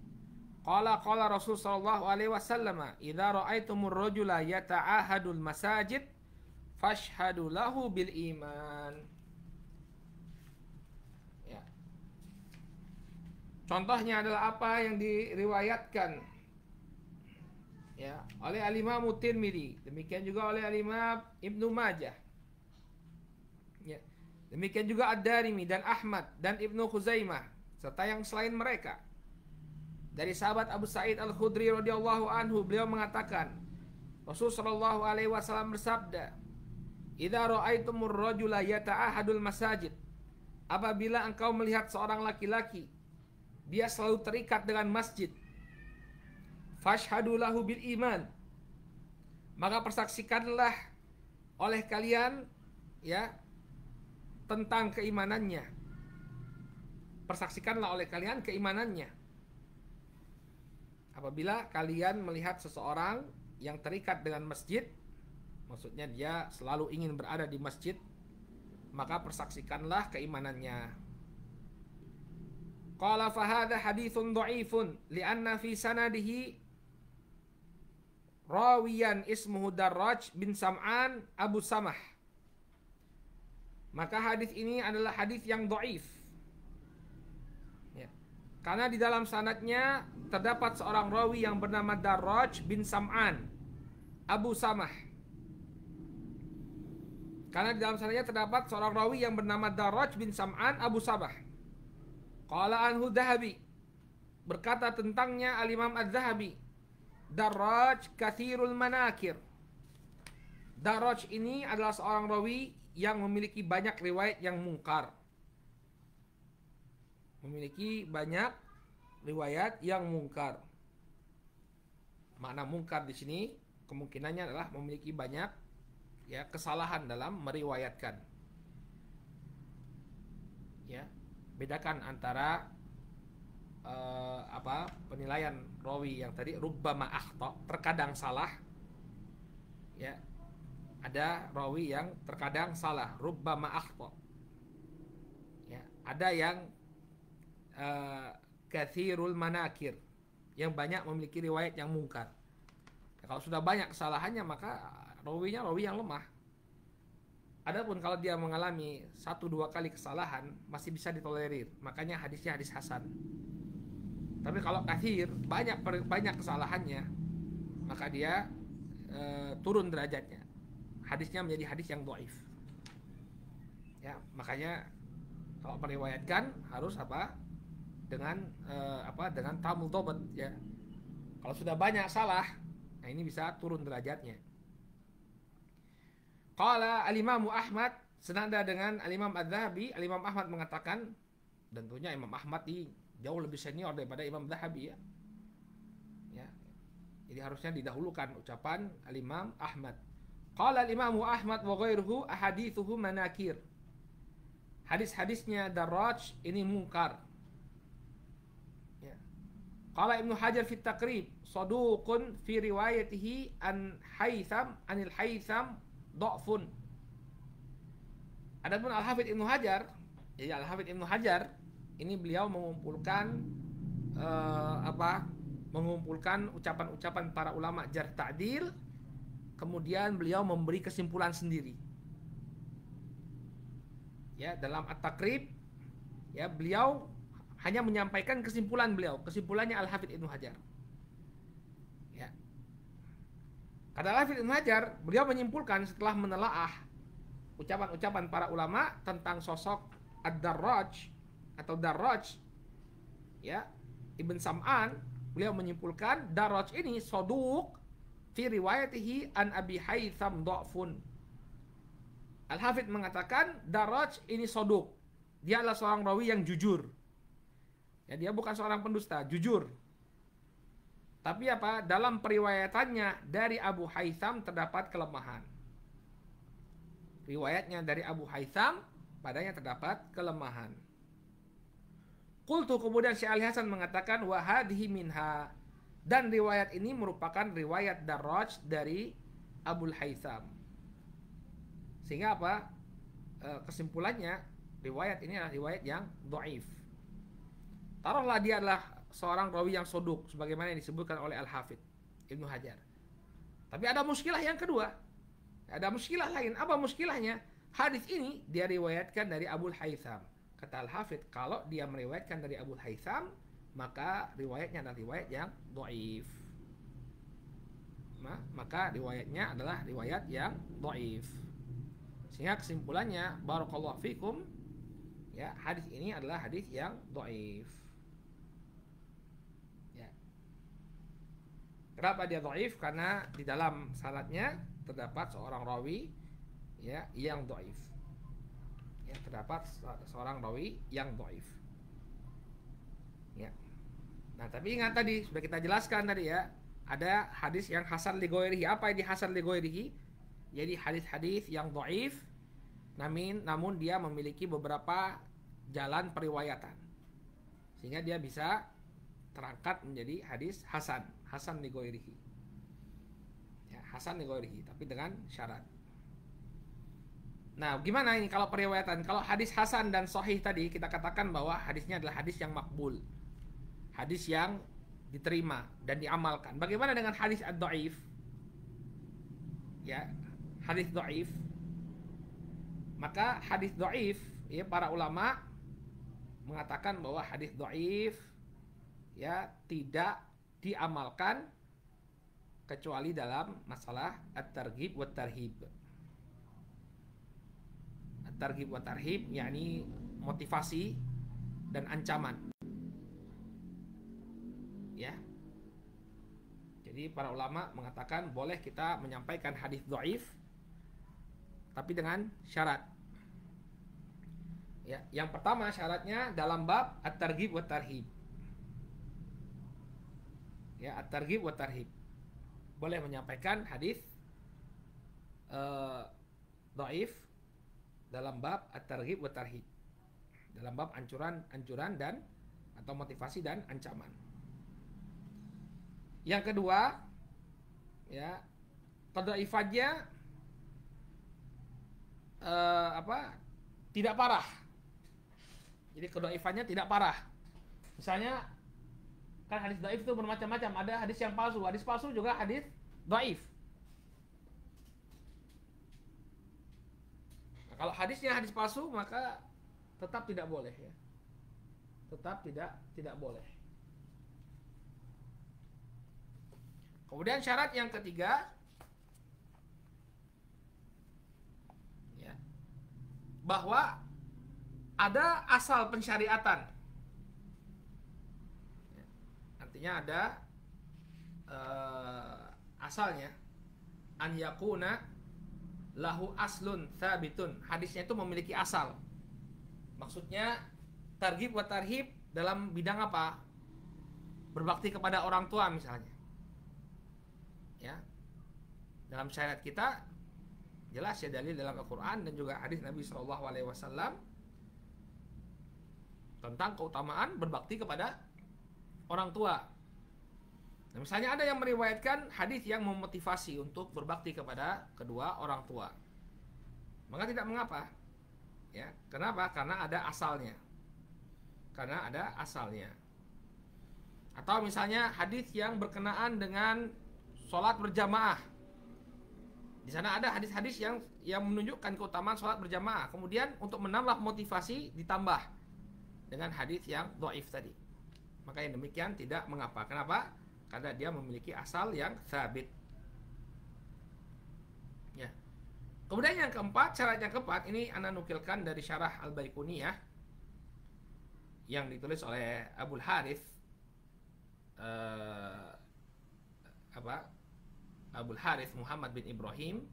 qala Rasul sallallahu alaihi wasallam idza ra'aitumur rajula yata'ahadul masajid fashhadu lahu bil iman. Ya. Contohnya adalah apa yang diriwayatkan ya oleh Al-Imam Tirmidzi, demikian juga oleh Al-Imam Ibnu Majah. Ya. Demikian juga Ad-Darimi dan Ahmad dan Ibnu Khuzaimah serta yang selain mereka. Dari sahabat Abu Sa'id Al-Khudri radhiyallahu anhu, beliau mengatakan, Rasul sallallahu alaihi wasallam bersabda, "Idza ra'aitumur rajula yata'ahadul masajid." Apabila engkau melihat seorang laki-laki dia selalu terikat dengan masjid, fashhadu lahu bil iman. Maka persaksikanlah oleh kalian ya tentang keimanannya. Persaksikanlah oleh kalian keimanannya. Apabila kalian melihat seseorang yang terikat dengan masjid, maksudnya dia selalu ingin berada di masjid, maka persaksikanlah keimanannya. Qala fa hadha haditsun dha'ifun li'anna fi sanadihi rawiyan ismuhu Darraj bin Sam'an Abu Samah. Maka hadis ini adalah hadis yang dhaif. Ya. Karena di dalam sanadnya terdapat seorang rawi yang bernama Darraj bin Sam'an Abu Samah. Karena di dalam sanadnya terdapat seorang rawi yang bernama Darraj bin Sam'an Abu Samah. Qala anhu Dhahabi, berkata tentangnya Al-Imam Az-Zahabi, Darraj kathirul manakir. Darraj ini adalah seorang rawi yang memiliki banyak riwayat yang mungkar. Memiliki banyak riwayat yang mungkar. Makna mungkar di sini kemungkinannya adalah memiliki banyak ya kesalahan dalam meriwayatkan. Ya, bedakan antara penilaian rawi yang tadi rubbama akhta, terkadang salah. Ya. Ada rawi yang terkadang salah, rubbama akhta. Ya, ada yang kathirul manakir, yang banyak memiliki riwayat yang mungkar. Ya, kalau sudah banyak kesalahannya maka rawinya rawi yang lemah. Adapun kalau dia mengalami 1-2 kali kesalahan masih bisa ditolerir, makanya hadisnya hadis hasan. Tapi kalau kathir, banyak kesalahannya, maka dia turun derajatnya. Hadisnya menjadi hadis yang dhaif. Ya, makanya kalau meriwayatkan harus dengan dengan tamul dobat ya. Kalau sudah banyak salah, nah ini bisa turun derajatnya. Qala al-Imam Ahmad, senada dengan Al-Imam Az-Zahabi, Al-Imam Ahmad mengatakan, dan tentunya Imam Ahmad ini jauh lebih senior daripada Imam Az-Zahabi ya. Ya. Jadi harusnya didahulukan ucapan Al-Imam Ahmad. Qala al-Imam Ahmad wa ghairuhu ahadithuhu manakir. Hadis-hadisnya Darraj ini mungkar. Ya. Qala Ibnu Hajar fi Taqrib, saduqun fi riwayatihi an Haytham anil Haytham dha'fun. Adapun Al-Hafidz Ibnu Hajar, jadi Al-Hafidz Ibnu Hajar ini beliau mengumpulkan mengumpulkan ucapan-ucapan para ulama jarh ta'dil, kemudian beliau memberi kesimpulan sendiri. Ya, dalam At-Taqrib ya beliau hanya menyampaikan kesimpulan beliau, kesimpulannya Al-Hafidz Ibnu Hajar. Ya. Kata Al-Hafidz Ibnu Hajar, beliau menyimpulkan setelah menelaah ucapan-ucapan para ulama tentang sosok Ad-Darraj atau Darraj, ya, Ibn Sam'an, beliau menyimpulkan Darraj ini saduq fi riwayatihi an Abi Haytham dha'fun. Al-Hafidz mengatakan Darraj ini saduq, dia adalah seorang rawi yang jujur. Ya, dia bukan seorang pendusta, jujur. Tapi apa? Dalam periwayatannya dari Abu Haytham terdapat kelemahan. Riwayatnya dari Abu Haytham padanya terdapat kelemahan. Qultu, kemudian Syekh Ali Hasan mengatakan wa hadhihi minha, dan riwayat ini merupakan riwayat Darraj dari Abu Haytham. Sehingga apa? Kesimpulannya riwayat ini adalah riwayat yang dhaif. Taruhlah dia adalah seorang rawi yang soduk sebagaimana yang disebutkan oleh Al-Hafidz Ibnu Hajar. Tapi ada muskilah yang kedua. Ada muskilah lain. Apa muskilahnya? Hadis ini dia riwayatkan dari Abu Haytham. Kata Al-Hafidz, kalau dia meriwayatkan dari Abu Haytham, maka riwayatnya adalah riwayat yang dhaif. Maka riwayatnya adalah riwayat yang dhaif. Sehingga kesimpulannya, barakallahu fikum, ya, hadis ini adalah hadis yang dhaif. Ya. Kenapa dia dhaif? Karena di dalam sanadnya terdapat seorang rawi, ya, yang dhaif. Ya, terdapat seorang rawi yang dhaif. Ya. Nah, tapi ingat tadi sudah kita jelaskan tadi, ya, ada hadis yang hasan li ghairihi. Apa ini hasan li ghairihi? Jadi hadis-hadis yang dhaif namun dia memiliki beberapa jalan periwayatan, sehingga dia bisa terangkat menjadi hadis hasan li ghairihi. Ya, hasan li ghairihi, tapi dengan syarat. Nah, gimana ini kalau periwayatan? Kalau hadis hasan dan sahih tadi kita katakan bahwa hadisnya adalah hadis yang makbul, hadis yang diterima dan diamalkan. Bagaimana dengan hadis ad-dhaif? Ya, hadis dhaif. Maka hadis dhaif, ya, para ulama mengatakan bahwa hadis dhaif, ya, tidak diamalkan kecuali dalam masalah at-targhib wa tarhib. At-targhib wa tarhib yakni motivasi dan ancaman. Ya. Jadi para ulama mengatakan boleh kita menyampaikan hadis dhaif tapi dengan syarat. Ya, yang pertama syaratnya dalam bab at-targhib wa tarhib. Ya, at-targhib wa tarhib. Boleh menyampaikan hadis dhaif dalam bab at-targhib wa tarhib. Dalam bab anjuran dan atau motivasi dan ancaman. Yang kedua, ya, dhaifannya tidak parah. Jadi kedhaifannya tidak parah. Misalnya kan hadis dhaif itu bermacam-macam. Ada hadis yang palsu. Hadis palsu juga hadis dhaif. Nah, kalau hadisnya hadis palsu maka tetap tidak boleh, ya. Tetap tidak boleh. Kemudian syarat yang ketiga, ya, bahwa ada asal pensyariatan. Ya, artinya ada asalnya, an yakuna lahu aslun tsabitun. Hadisnya itu memiliki asal. Maksudnya targhib wa tarhib dalam bidang apa? Berbakti kepada orang tua misalnya. Ya. Dalam syariat kita jelas, ya, dalil dalam Al-Qur'an dan juga hadis Nabi SAW tentang keutamaan berbakti kepada orang tua. Nah, misalnya ada yang meriwayatkan hadis yang memotivasi untuk berbakti kepada kedua orang tua, maka tidak mengapa. Ya, kenapa? Karena ada asalnya. Atau misalnya hadis yang berkenaan dengan sholat berjamaah. Di sana ada hadis-hadis yang menunjukkan keutamaan sholat berjamaah. Kemudian untuk menambah motivasi ditambah dengan hadis yang dhaif tadi. Maka yang demikian tidak mengapa. Kenapa? Karena dia memiliki asal yang tsabit. Ya. Kemudian yang keempat, syarat yang keempat ini ana nukilkan dari syarah Al-Baiquniyah yang ditulis oleh Abul Harith Abul Harith Muhammad bin Ibrahim,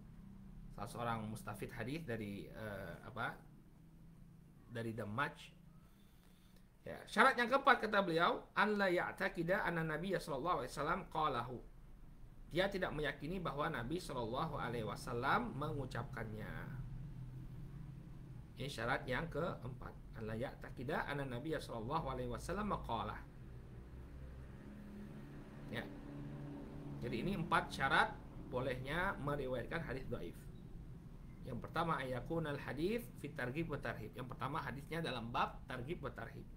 salah seorang mustafid hadis dari dari Damaj. Ya, syarat yang keempat kata beliau, an la ya'taqida anna Nabiy sallallahu alaihi wasallam qalahu. Dia tidak meyakini bahwa Nabi sallallahu alaihi wasallam mengucapkannya. Ini syarat yang keempat. An la ya'taqida anna Nabiy sallallahu alaihi wasallam qala. Ya. Jadi ini 4 syarat bolehnya meriwayatkan hadis dhaif. Yang pertama, ayakunal hadis fi targhib wa tarhib. Yang pertama, hadisnya dalam bab targhib wa tarhib.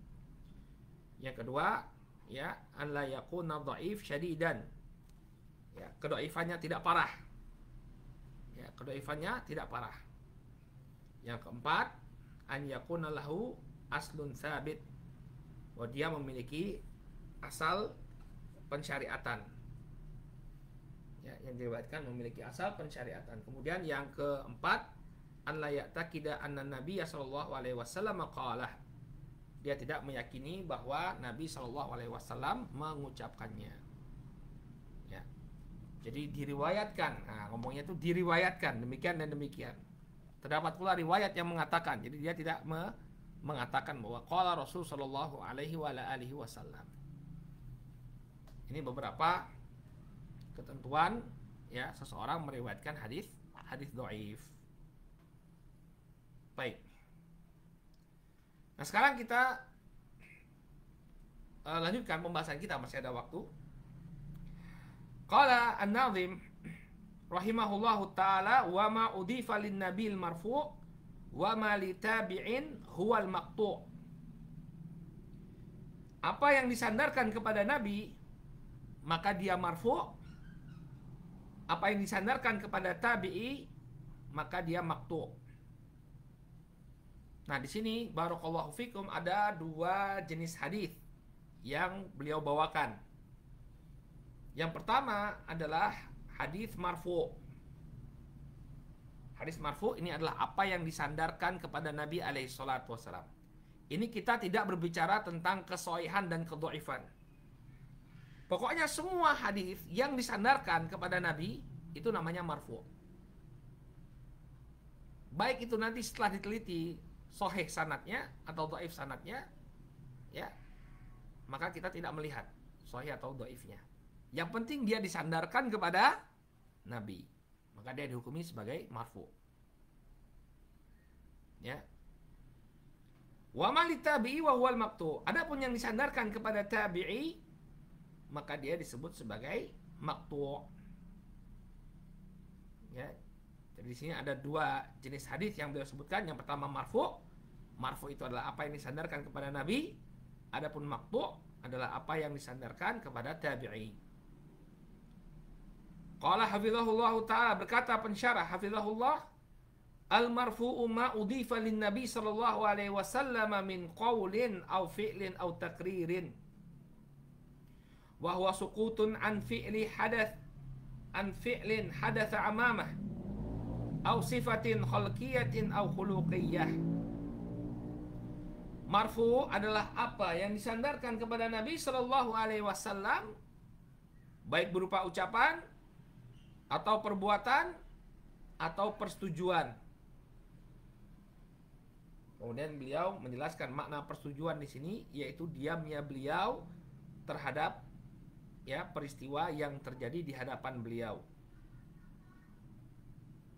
Yang kedua, ya, an la yakuna dhaif syadidan. Ya, kedhaifannya tidak parah. Ya, kedhaifannya tidak parah. Yang keempat, an yakuna lahu aslun tsabit. Bahwa dia memiliki asal pensyariatan. Ya, yang diriwayatkan memiliki asal pensyariatan. Kemudian yang keempat, an la ya'taqida anna Nabiy sallallahu alaihi wasallam qala. Dia tidak meyakini bahwa Nabi sallallahu alaihi wasallam mengucapkannya. Ya. Jadi diriwayatkan. Nah, ngomongnya itu diriwayatkan demikian dan demikian. Terdapat pula riwayat yang mengatakan. Jadi dia tidak mengatakan bahwa qala Rasul sallallahu alaihi wasallam. Ini beberapa ketentuan ya seseorang meriwayatkan hadis dhaif. Baik. Nah, sekarang kita lanjutkan pembahasan kita, masih ada waktu. Qala an-Nazim rahimahullahu taala wa ma udifa lin nabil marfu' wa ma li tabi'in huwal maqtu'. Apa yang disandarkan kepada Nabi maka dia marfu'. Apa yang disandarkan kepada tabi'i maka dia maqtu'. Nah, di sini barakallahu fikum ada 2 jenis hadis yang beliau bawakan. Yang pertama adalah hadis marfu'. Hadis marfu' ini adalah apa yang disandarkan kepada Nabi alaihi salatu wasallam. Ini kita tidak berbicara tentang kesohihan dan kedhaifan. Pokoknya semua hadis yang disandarkan kepada Nabi itu namanya marfu'. Baik itu nanti setelah diteliti sahih sanadnya atau dhaif sanadnya, ya, maka kita tidak melihat sahih atau dhaifnya. Yang penting dia disandarkan kepada Nabi, maka dia dihukumi sebagai marfu'. Ya. Wa man litabi'i wa huwal maqtu'. Adapun yang disandarkan kepada tabi'i, maka dia disebut sebagai maqtu'. Ya. Jadi di sini ada 2 jenis hadis yang beliau sebutkan. Yang pertama marfu'. Marfu' itu adalah apa yang disandarkan kepada Nabi. Adapun maqtu' adalah apa yang disandarkan kepada tabi'i. Qala hafizahullahu ta'ala, berkata pensyarah hafizahullah, al-marfu'u ma udhifa lin nabi sallallahu alaihi wasallam min qaulin aw fi'lin aw takririn wa huwa suqutun an fi'li hadath an fi'lin hadatha amamah aw sifatin khalqiyatin aw khuluqiyyah. Marfu adalah apa yang disandarkan kepada Nabi sallallahu alaihi wasallam, baik berupa ucapan atau perbuatan atau persetujuan. Kemudian beliau menjelaskan makna persetujuan di sini, yaitu diamnya beliau terhadap ya peristiwa yang terjadi di hadapan beliau.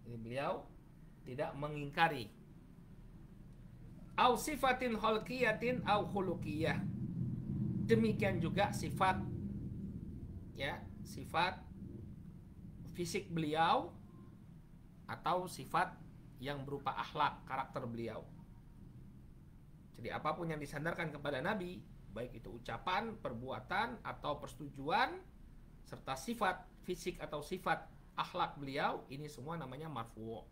Jadi beliau tidak mengingkari. Au sifatin khalqiyatin au khuluqiyah. Demikian juga sifat ya, sifat fisik beliau atau sifat yang berupa akhlak, karakter beliau. Jadi apapun yang disandarkan kepada Nabi, baik itu ucapan, perbuatan atau persetujuan serta sifat fisik atau sifat akhlak beliau, ini semua namanya marfu'.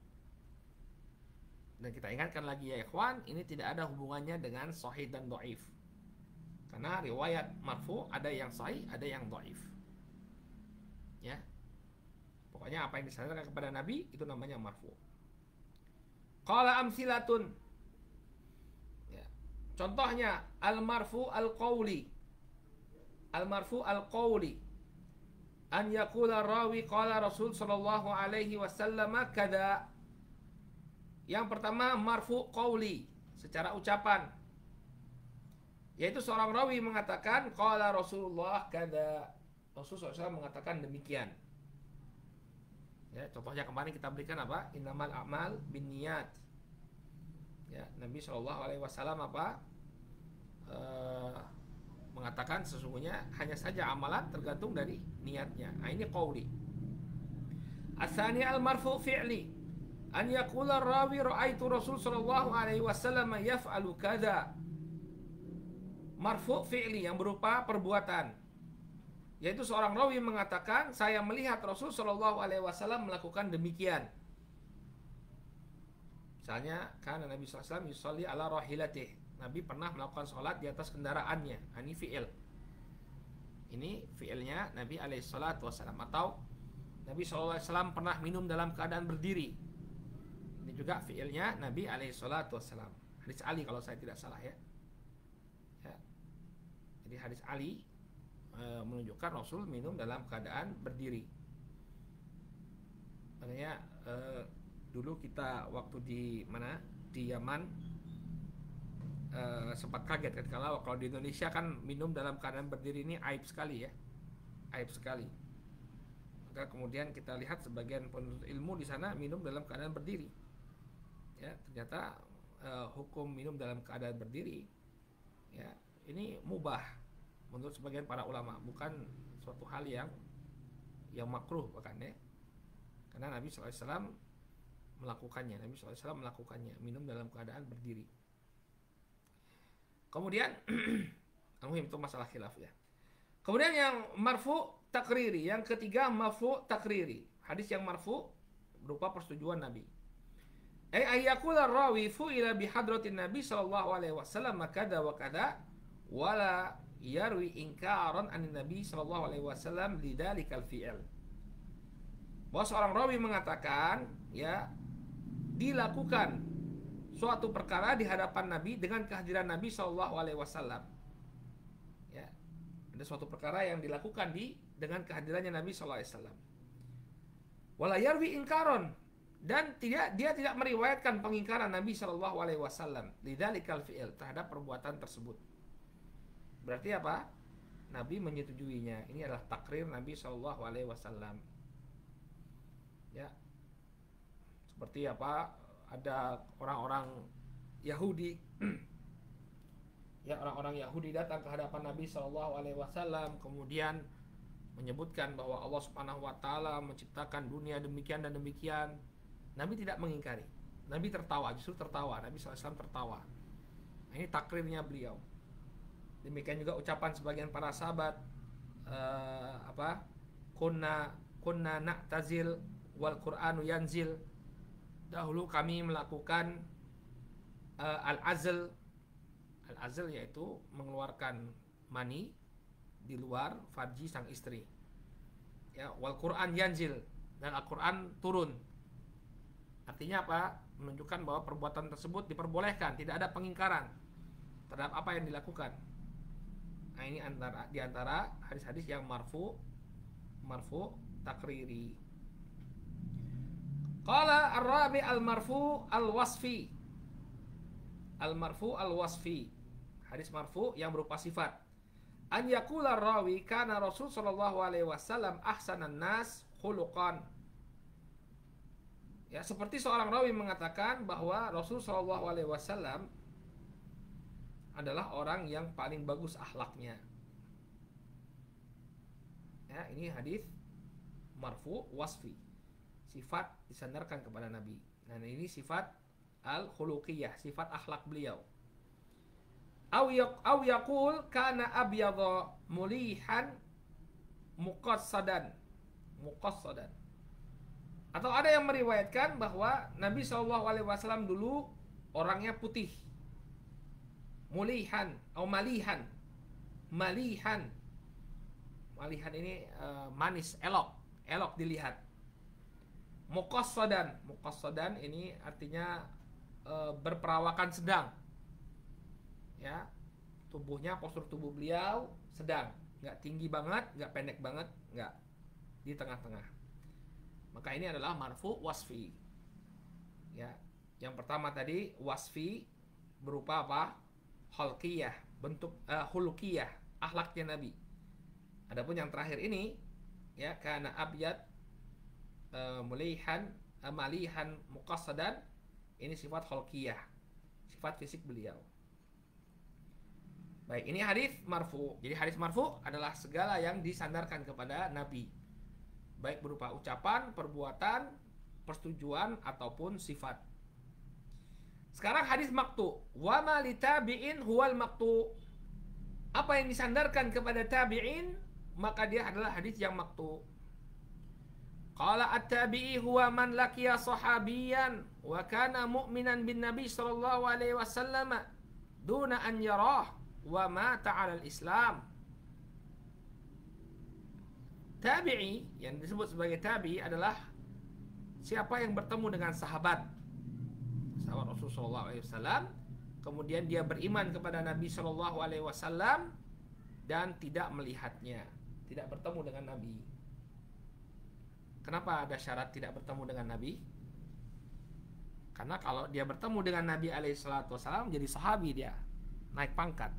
Dan kita ingatkan lagi ya ikhwan, ini tidak ada hubungannya dengan sahih dan dhaif. Karena riwayat marfu ada yang sahih, ada yang dhaif. Ya. Pokoknya apa yang disandarkan kepada Nabi itu namanya marfu. Qala amsilatun. Ya. Contohnya al-marfu al-qawli. Al-marfu al-qawli. An yaqula rawi qala Rasul sallallahu alaihi wasallam kada. Yang pertama marfu qawli, secara ucapan. Yaitu seorang rawi mengatakan qala Rasulullah kada. Rasul SAW mengatakan demikian. Ya, contohnya kemarin kita berikan apa? Innamal a'mal binniyat. Ya, Nabi SAW apa? Mengatakan sesungguhnya hanya saja amalan tergantung dari niatnya. Nah, ini qawli. Asani al-marfu fi'li. An yaqula rawi ra'aitu Rasul sallallahu alaihi wasallam yaf'alu kada. Marfu fi'li yang berupa perbuatan. Yaitu seorang rawi mengatakan saya melihat Rasul sallallahu alaihi wasallam melakukan demikian. Misalnya karena Nabi sallallahu alaihi wasallam yusalli ala rahilatih. Nabi pernah melakukan sholat di atas kendaraannya. Ini fi'il. Ini fi'ilnya Nabi alaihi salatu wasallam. Atau Nabi sallallahu alaihi wasallam pernah minum dalam keadaan berdiri. Ini juga fi'ilnya Nabi alaihi salatu wassalam. Hadis Ali kalau saya tidak salah ya. Jadi hadis Ali menunjukkan Rasul minum dalam keadaan berdiri. Makanya dulu kita waktu di mana? Di Yaman sempat kaget kan kalau di Indonesia kan minum dalam keadaan berdiri ini aib sekali ya. Aib sekali. Maka kemudian kita lihat sebagian penuntut ilmu di sana minum dalam keadaan berdiri. Ya, ternyata hukum minum dalam keadaan berdiri ya ini mubah menurut sebagian para ulama, bukan suatu hal yang makruh bahkan ya. Karena Nabi SAW melakukannya, minum dalam keadaan berdiri. Kemudian itu masalah khilaf ya. Kemudian yang marfu takriri, yang ketiga marfu takriri, hadis yang marfu berupa persetujuan Nabi. Ayyakula rawi fu'ila bihadratin Nabi sallallahu alaihi wasallam kada wa kada wala yarwi inkaran anin Nabi sallallahu alaihi wasallam lidzalikal fi'il. Bahwa seorang rawi mengatakan ya dilakukan suatu perkara di hadapan Nabi dengan kehadiran Nabi sallallahu alaihi wasallam. Ya. Ada suatu perkara yang dilakukan dengan kehadirannya Nabi sallallahu alaihi wasallam. Wala yarwi inkaran, dan dia tidak meriwayatkan pengingkaran Nabi Shallallahu Alaihi Wasallam lidzalikal fi'il, terhadap perbuatan tersebut. Berarti apa? Nabi menyetujuinya. Ini adalah takrir Nabi Shallallahu Alaihi Wasallam. Ya, seperti apa? Ada orang-orang Yahudi, ya orang-orang Yahudi datang ke hadapan Nabi Shallallahu Alaihi Wasallam, kemudian menyebutkan bahwa Allah Subhanahu Wa Taala menciptakan dunia demikian dan demikian. Nabi tidak mengingkari. Nabi tertawa, justru tertawa. Nabi SAW tertawa. Nah, ini takrirnya beliau. Demikian juga ucapan sebagian para sahabat, kunna na'tazil wal Qur'anu yanzil. Dahulu kami melakukan al-azl. Al-azl yaitu mengeluarkan mani di luar farji sang istri. Ya, wal Qur'an yanzil, dan Al-Qur'an turun. Artinya apa? Menunjukkan bahwa perbuatan tersebut diperbolehkan, tidak ada pengingkaran terhadap apa yang dilakukan. Nah, ini di antara hadis-hadis yang marfu takriri. Qala ar-rabi al-marfu al-wasfi. Al-marfu al-wasfi. Hadis marfu yang berupa sifat. An yaqula rawi kana Rasul sallallahu alaihi wasallam ahsanan nas khuluqan. Ya, seperti seorang rawi mengatakan bahwa Rasul sallallahu alaihi wasallam adalah orang yang paling bagus akhlaknya. Ya, ini hadis marfu wasfi. Sifat disandarkan kepada Nabi. Nah, ini sifat al-khuluqiyah, sifat akhlak beliau. Aw yaqul kana abyadha mulihan muqassadan. Atau ada yang meriwayatkan bahwa Nabi SAW dulu orangnya putih, mulihan atau malihan. Malihan ini manis, elok dilihat. Muqassadan ini artinya berperawakan sedang. Ya, tubuhnya, postur tubuh beliau sedang, nggak tinggi banget, nggak pendek banget, nggak, di tengah-tengah. Maka ini adalah marfu wasfi. Ya, yang pertama tadi wasfi berupa apa? Khalqiyah, bentuk hulukiyah, akhlaknya Nabi. Adapun yang terakhir ini, ya, kana abyad mulihan malihan muqassadan, ini sifat khalqiyah, sifat fisik beliau. Baik, ini hadis marfu. Jadi hadis marfu adalah segala yang disandarkan kepada Nabi, baik berupa ucapan, perbuatan, persetujuan ataupun sifat. Sekarang hadis maqtu. Wa ma li tabi'in huwal maqtu. Apa yang disandarkan kepada tabi'in, maka dia adalah hadis yang maqtu. Qala at-tabi'i huwa man laqiya sahabiyan wa kana mu'minan bin Nabi sallallahu alaihi wasallam duna an yarah wa mata 'ala al-Islam. Tabi'i yang disebut sebagai tabi'i adalah siapa yang bertemu dengan sahabat Rasulullah SAW, kemudian dia beriman kepada Nabi SAW dan tidak melihatnya, tidak bertemu dengan Nabi. Kenapa ada syarat tidak bertemu dengan Nabi? Karena kalau dia bertemu dengan Nabi SAW jadi sahabi, dia naik pangkat.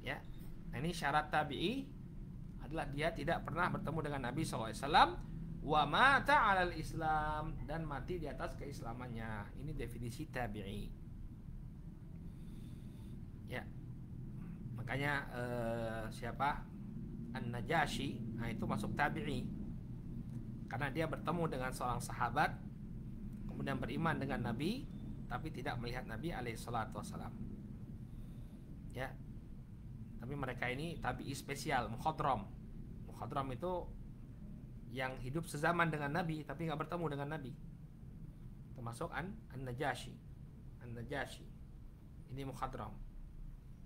Ya, nah ini syarat tabi'i adalah dia tidak pernah bertemu dengan Nabi SAW, wa mata 'alal Islam, dan mati di atas keislamannya. Ini definisi tabi'i. Ya, makanya siapa? An-Najasyi, nah itu masuk tabi'i karena dia bertemu dengan seorang sahabat, kemudian beriman dengan Nabi, tapi tidak melihat Nabi alaihissalam. Ya, tapi mereka ini tabi'i spesial, mukhadram. Mukhadram itu yang hidup sezaman dengan Nabi tapi nggak bertemu dengan Nabi, termasuk An-Najasyi. Ini mukhadram,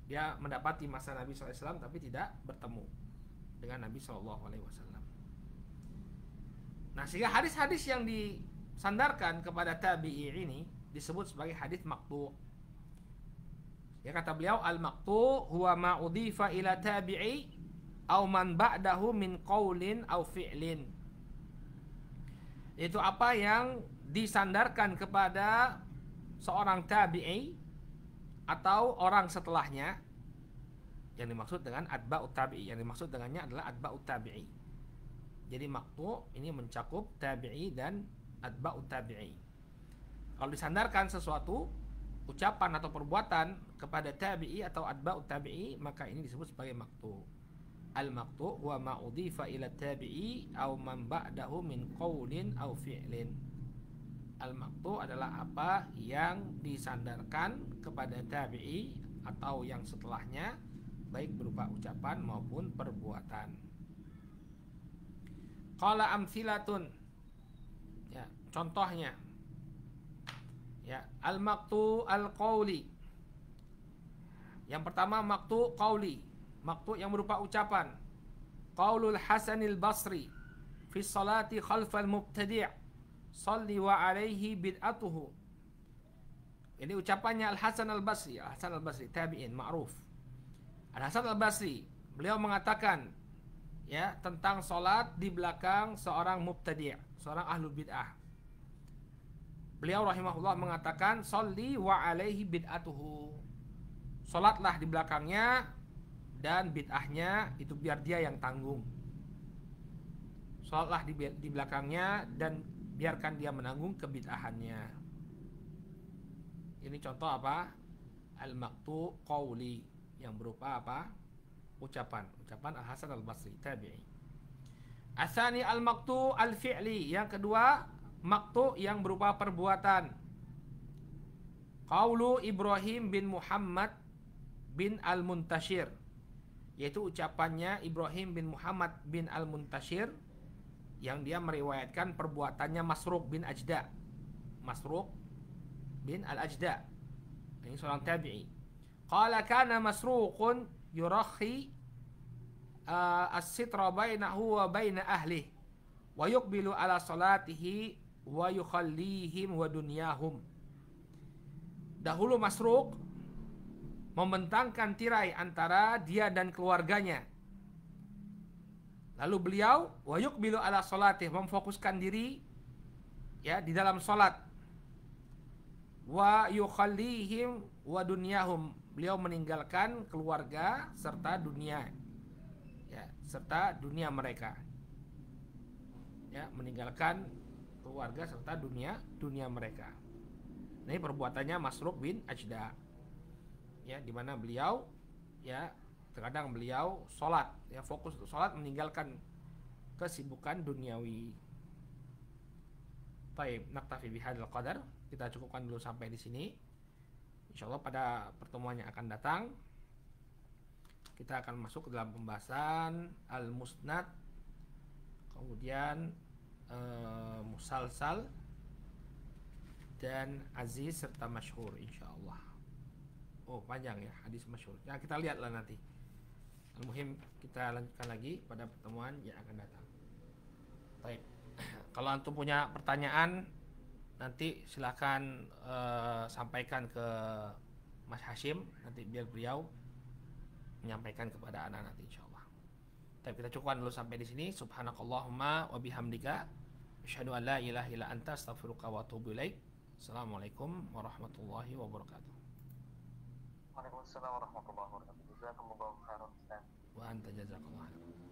dia mendapati masa Nabi SAW tapi tidak bertemu dengan Nabi SAW. Nah, sehingga hadis-hadis yang disandarkan kepada tabi'i ini disebut sebagai hadis maqtu'. Ya, kata beliau, al-maqtu' huwa ma udhifa ila tabi'i aw man ba'dahu min qaulin aw fi'lin. Itu apa yang disandarkan kepada seorang tabi'i atau orang setelahnya. Yang dimaksud dengan atba'ut tabi'i, yang dimaksud dengannya adalah atba'ut tabi'i. Jadi maqtu' ini mencakup tabi'i dan atba'ut tabi'i. Kalau disandarkan sesuatu, ucapan atau perbuatan kepada tabi'i atau atba'ut tabi'i, maka ini disebut sebagai maqtu'. Al-maqtu' huwa ma udhifa ila tabi'i aw man ba'dahu min qaulin aw fi'lin. Al-maqtu' adalah apa yang disandarkan kepada tabi'i atau yang setelahnya, baik berupa ucapan maupun perbuatan. Qala amthilatun, ya, contohnya, ya, al-maqtu' al-qauli. Yang pertama maqtu' qauli, maqtu' yang berupa ucapan. Qaulul Hasanil Basri fi salati khalfal mubtadi' salli wa alaihi bid'atuhu. Ini ucapannya Al-Hasan Al-Basri. Al-Hasan Al-Basri tabi'in ma'ruf. Al-Hasan Al-Basri, beliau mengatakan, ya, tentang salat di belakang seorang mubtadi', seorang ahlul bid'ah. Beliau rahimahullah mengatakan, salli wa alaihi bid'atuhu. Salatlah di belakangnya dan bid'ahnya itu biar dia yang tanggung. Salatlah di belakangnya dan biarkan dia menanggung kebid'ahannya. Ini contoh apa? Al-maqtu' qauli, yang berupa apa? Ucapan Al-Hasan Al-Basri tabi'i. Asani al-maqtu' al-fi'li, yang kedua maqtu' yang berupa perbuatan. Qaulu Ibrahim bin Muhammad bin Al-Muntashir, yaitu ucapannya Ibrahim bin Muhammad bin Al-Muntashir yang dia meriwayatkan perbuatannya Masruq bin Ajda. Masruq bin Al-Ajda, ini seorang tabi'i. Qala kana Masruqun yurakhi as-sitra bainahu wa baina ahlihi wa yuqbilu ala salatihi wa yukhallihim wa dunyahum. Dahulu Masruq membentangkan tirai antara dia dan keluarganya. Lalu beliau wa yuqbilu ala salatih, memfokuskan diri ya di dalam salat. Wa yukhallihim wa dunyahum, beliau meninggalkan keluarga serta dunia. Ya, serta dunia mereka. Ya, meninggalkan keluarga serta dunia mereka. Nah, ini perbuatannya Masruq bin Ajda. Ya, di mana beliau ya terkadang beliau sholat, ya fokus untuk sholat, meninggalkan kesibukan duniawi. Baik, naktafi bihadzal qadar. Kita cukupkan dulu sampai di sini. Insyaallah pada pertemuan yang akan datang kita akan masuk ke dalam pembahasan al-musnad, kemudian musalsal dan aziz serta masyhur insyaallah. Oh, panjang ya hadis masyhur. Ya, kita lihatlah nanti. Al-muhim kita lanjutkan lagi pada pertemuan yang akan datang. Baik. Kalau antum punya pertanyaan nanti silakan sampaikan ke Mas Hashim, nanti biar beliau menyampaikan kepada anak nanti insyaallah. Tapi kita cukupkan dulu sampai di sini. Subhanakallahumma wa bihamdika asyhadu an la ilaha illa anta astaghfiruka wa atubu ilaik. Assalamualaikum warahmatullahi wabarakatuh. Waalaikumsalam warahmatullahi wabarakatuh. Jazakumullahu khairan. Wa anta jazakallahu khairan.